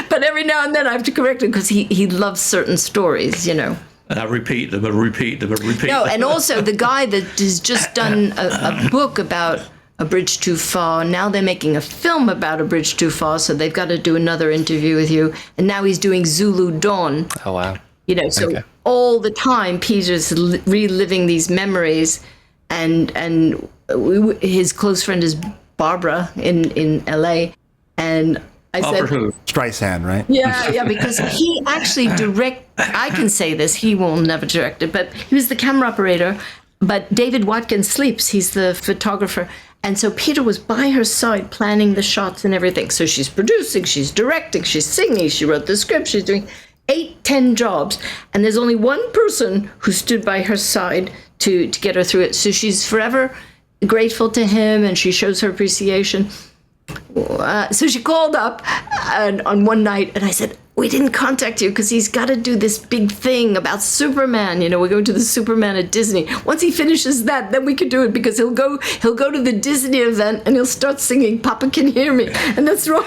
But every now and then I have to correct him, because he loves certain stories, And I repeat them. No, and also the guy that has just done a book about A Bridge Too Far. Now they're making a film about A Bridge Too Far, so they've got to do another interview with you. And now he's doing Zulu Dawn. Oh, wow. So all the time Peter's reliving these memories, and his close friend is Barbara in LA, and I said Streisand, right? Yeah, because he actually I can say this, he will never direct it, but he was the camera operator. But David Watkins sleeps, he's the photographer. And so Peter was by her side planning the shots and everything. So she's producing, she's directing, she's singing, she wrote the script, she's doing 8-10 jobs. And there's only one person who stood by her side to get her through it. So she's forever grateful to him, and she shows her appreciation. So she called up on one night, and I said, we didn't contact you because he's got to do this big thing about Superman. We're going to the Superman at Disney. Once he finishes that, then we could do it, because he'll go to the Disney event and he'll start singing "Papa Can Hear Me," and that's wrong.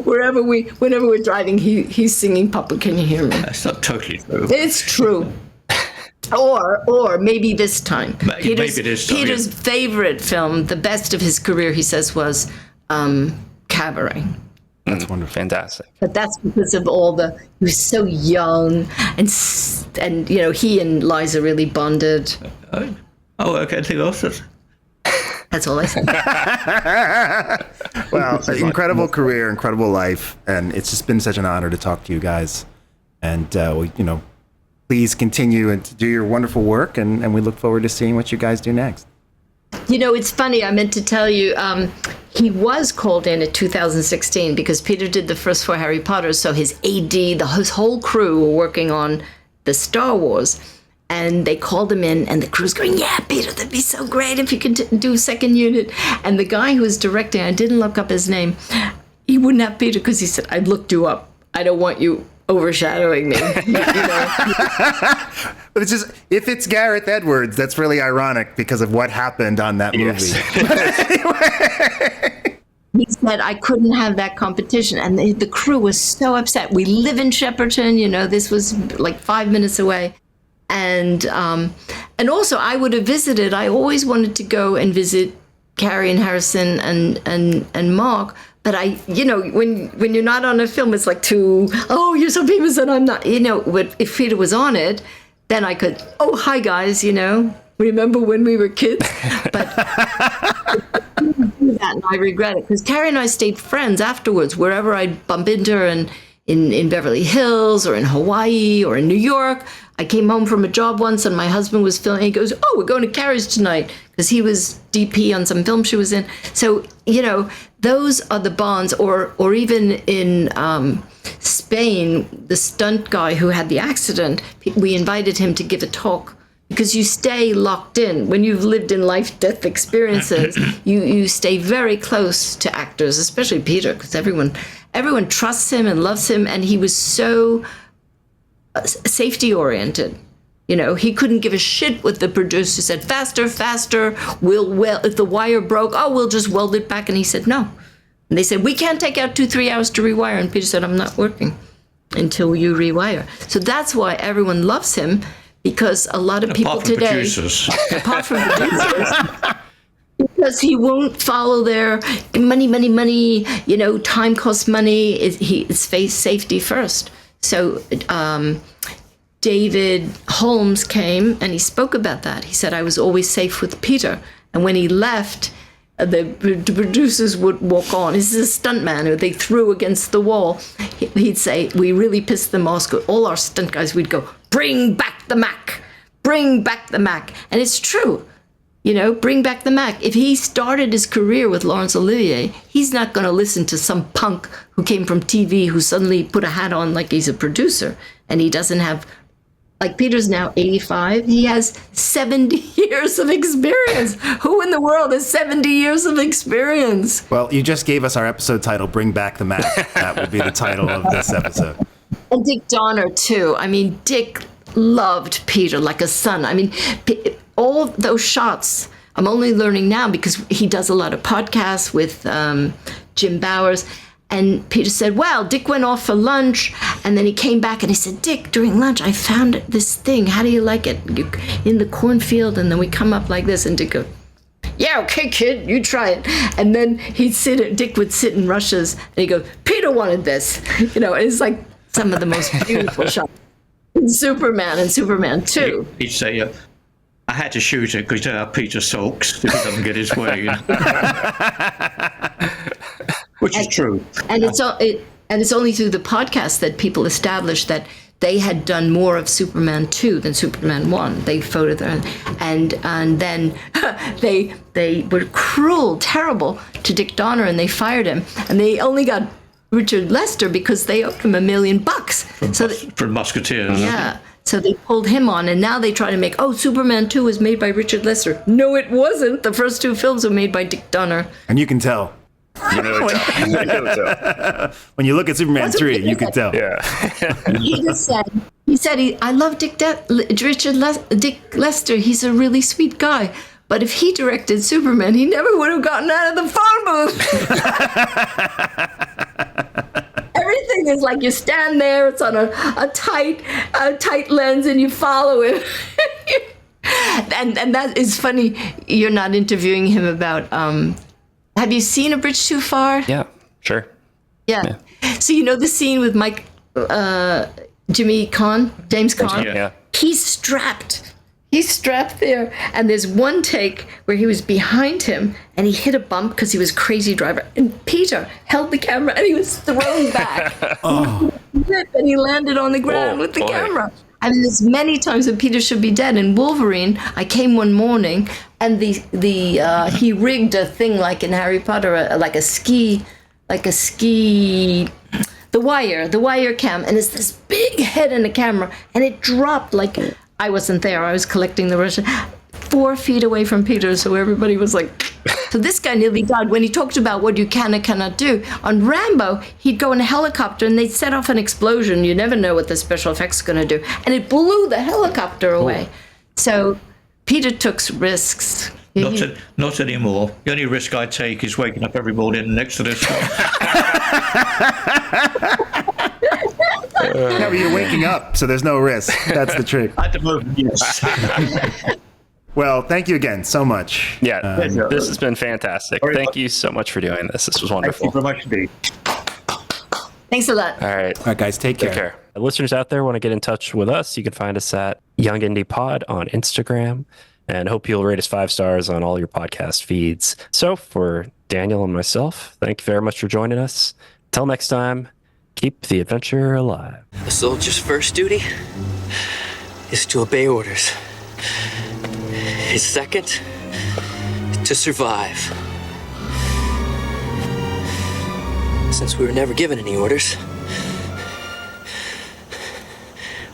Whenever we're driving, he's singing "Papa Can You Hear Me." That's not totally true. It's true. Or maybe this time. Peter's favorite film, the best of his career, he says, was Cabaret. That's wonderful. Fantastic. But that's because of he was so young, and he and Liza really bonded. Okay, anything else? That's all I said. Well, incredible career, incredible life, and it's just been such an honor to talk to you guys. And please continue and do your wonderful work, and we look forward to seeing what you guys do next. It's funny. I meant to tell you, he was called in at 2016 because Peter did the first 4 Harry Potters. So his AD, his whole crew were working on the Star Wars. And they called him in, and the crew's going, yeah, Peter, that'd be so great if you could do second unit. And the guy who was directing, I didn't look up his name, he wouldn't have Peter because he said, I looked you up. I don't want you overshadowing me. But it's just, if it's Gareth Edwards, that's really ironic because of what happened on that movie. He said, I couldn't have that competition. And the crew was so upset. We live in Shepperton, this was like 5 minutes away. And also I would have visited. I always wanted to go and visit Carrie and Harrison and Mark. But when you're not on a film, it's like you're so famous and I'm not, but if Peter was on it, then I could, hi guys, remember when we were kids? But I didn't do that, and I regret it because Carrie and I stayed friends afterwards, wherever I'd bump into her in Beverly Hills or in Hawaii or in New York. I came home from a job once and my husband was filming. He goes, we're going to Carrie's tonight because he was DP on some film she was in. So, those are the bonds. Or even in Spain, the stunt guy who had the accident, we invited him to give a talk because you stay locked in. When you've lived in life-death experiences, you stay very close to actors, especially Peter, because everyone trusts him and loves him. And he was so safety oriented. He couldn't give a shit what the producer said. Faster, we'll if the wire broke, we'll just weld it back. And he said no. And they said, we can't take out 2-3 hours to rewire. And Peter said, I'm not working until you rewire. So that's why everyone loves him, because a lot of people today, apart from producers, because he won't follow their money, time costs money. It's safety first. So David Holmes came and he spoke about that. He said, I was always safe with Peter. And when he left, the producers would walk on. This is a stuntman who they threw against the wall. He'd say, we really pissed them off. All our stunt guys, we'd go, bring back the Mac. Bring back the Mac. And it's true. Bring back the Mac. If he started his career with Laurence Olivier, he's not going to listen to some punk who came from TV who suddenly put a hat on like he's a producer. And he doesn't have, like Peter's now 85. He has 70 years of experience. Who in the world has 70 years of experience? Well, you just gave us our episode title, Bring Back the Mac. That would be the title of this episode. And Dick Donner, too. I mean, Dick loved Peter like a son. I mean, all of those shots, I'm only learning now because he does a lot of podcasts with Jim Bowers. And Peter said, well, Dick went off for lunch. And then he came back and he said, Dick, during lunch, I found this thing. How do you like it? In the cornfield. And then we come up like this. And Dick goes, yeah, okay, kid, you try it. And then Dick would sit in rushes. And he'd go, Peter wanted this. And it's like some of the most beautiful shots. In Superman and Superman 2. He'd say, I had to shoot it because Peter sulks if he doesn't get his way. Which is true. And it's only through the podcast that people established that they had done more of Superman 2 than Superman 1. They photoed them, and then they were cruel, terrible to Dick Donner, and they fired him. And they only got Richard Lester because they owed him $1 million. From Musketeers. Yeah. So they pulled him on, and now they try to make, Superman 2 was made by Richard Lester. No, it wasn't. The first 2 films were made by Dick Donner. And you can tell. When you look at Superman 3, you can tell. Yeah. He said, I love Dick Lester. He's a really sweet guy. But if he directed Superman, he never would have gotten out of the phone booth. Everything is like you stand there, it's on a tight lens, and you follow him. and that is funny. You're not interviewing him about. Have you seen A Bridge Too Far? Yeah, Sure. Yeah. So you know the scene with James Caan? Yeah. He's strapped there, and there's one take where he was behind him and he hit a bump because he was a crazy driver, and Peter held the camera and he was thrown back. And he landed on the ground with the camera. I mean, there's many times that Peter should be dead. In Wolverine, I came one morning and he rigged a thing like in Harry Potter, like a ski, the wire cam, and it's this big head in the camera, and it dropped like, I wasn't there, I was collecting the Russian, 4 feet away from Peter, so everybody was like, so this guy nearly died. When he talked about what you can and cannot do, on Rambo, he'd go in a helicopter and they'd set off an explosion. You never know what the special effects are going to do. And it blew the helicopter away. So Peter took risks. Not anymore. The only risk I take is waking up every morning next to this one. No, but you're waking up, so there's no risk. That's the trick. At the moment, yes. Well, thank you again so much. Yeah, this has been fantastic. Thank you so much for doing this. This was wonderful. Thank you very much indeed. Thanks a lot. All right. All right, guys, take care. Listeners out there want to get in touch with us, you can find us at Young Indy Pod on Instagram, and hope you'll rate us 5 stars on all your podcast feeds. So for Daniel and myself, thank you very much for joining us. Till next time, keep the adventure alive. A soldier's first duty is to obey orders. His second, to survive. Since we were never given any orders,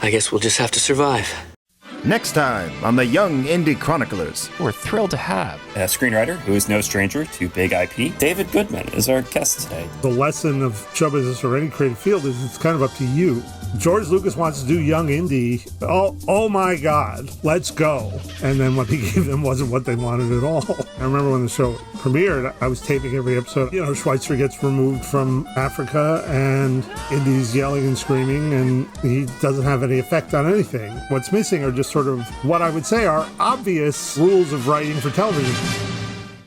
I guess we'll just have to survive. Next time on the Young Indy Chroniclers. We're thrilled to have a screenwriter who is no stranger to big IP. David Goodman is our guest today. The lesson of show business or any creative field is it's kind of up to you. George Lucas wants to do Young Indy. Oh my God, let's go. And then what he gave them wasn't what they wanted at all. I remember when the show premiered, I was taping every episode. You know, Schweitzer gets removed from Africa and Indy's yelling and screaming, and he doesn't have any effect on anything. What's missing are just sort of what I would say are obvious rules of writing for television.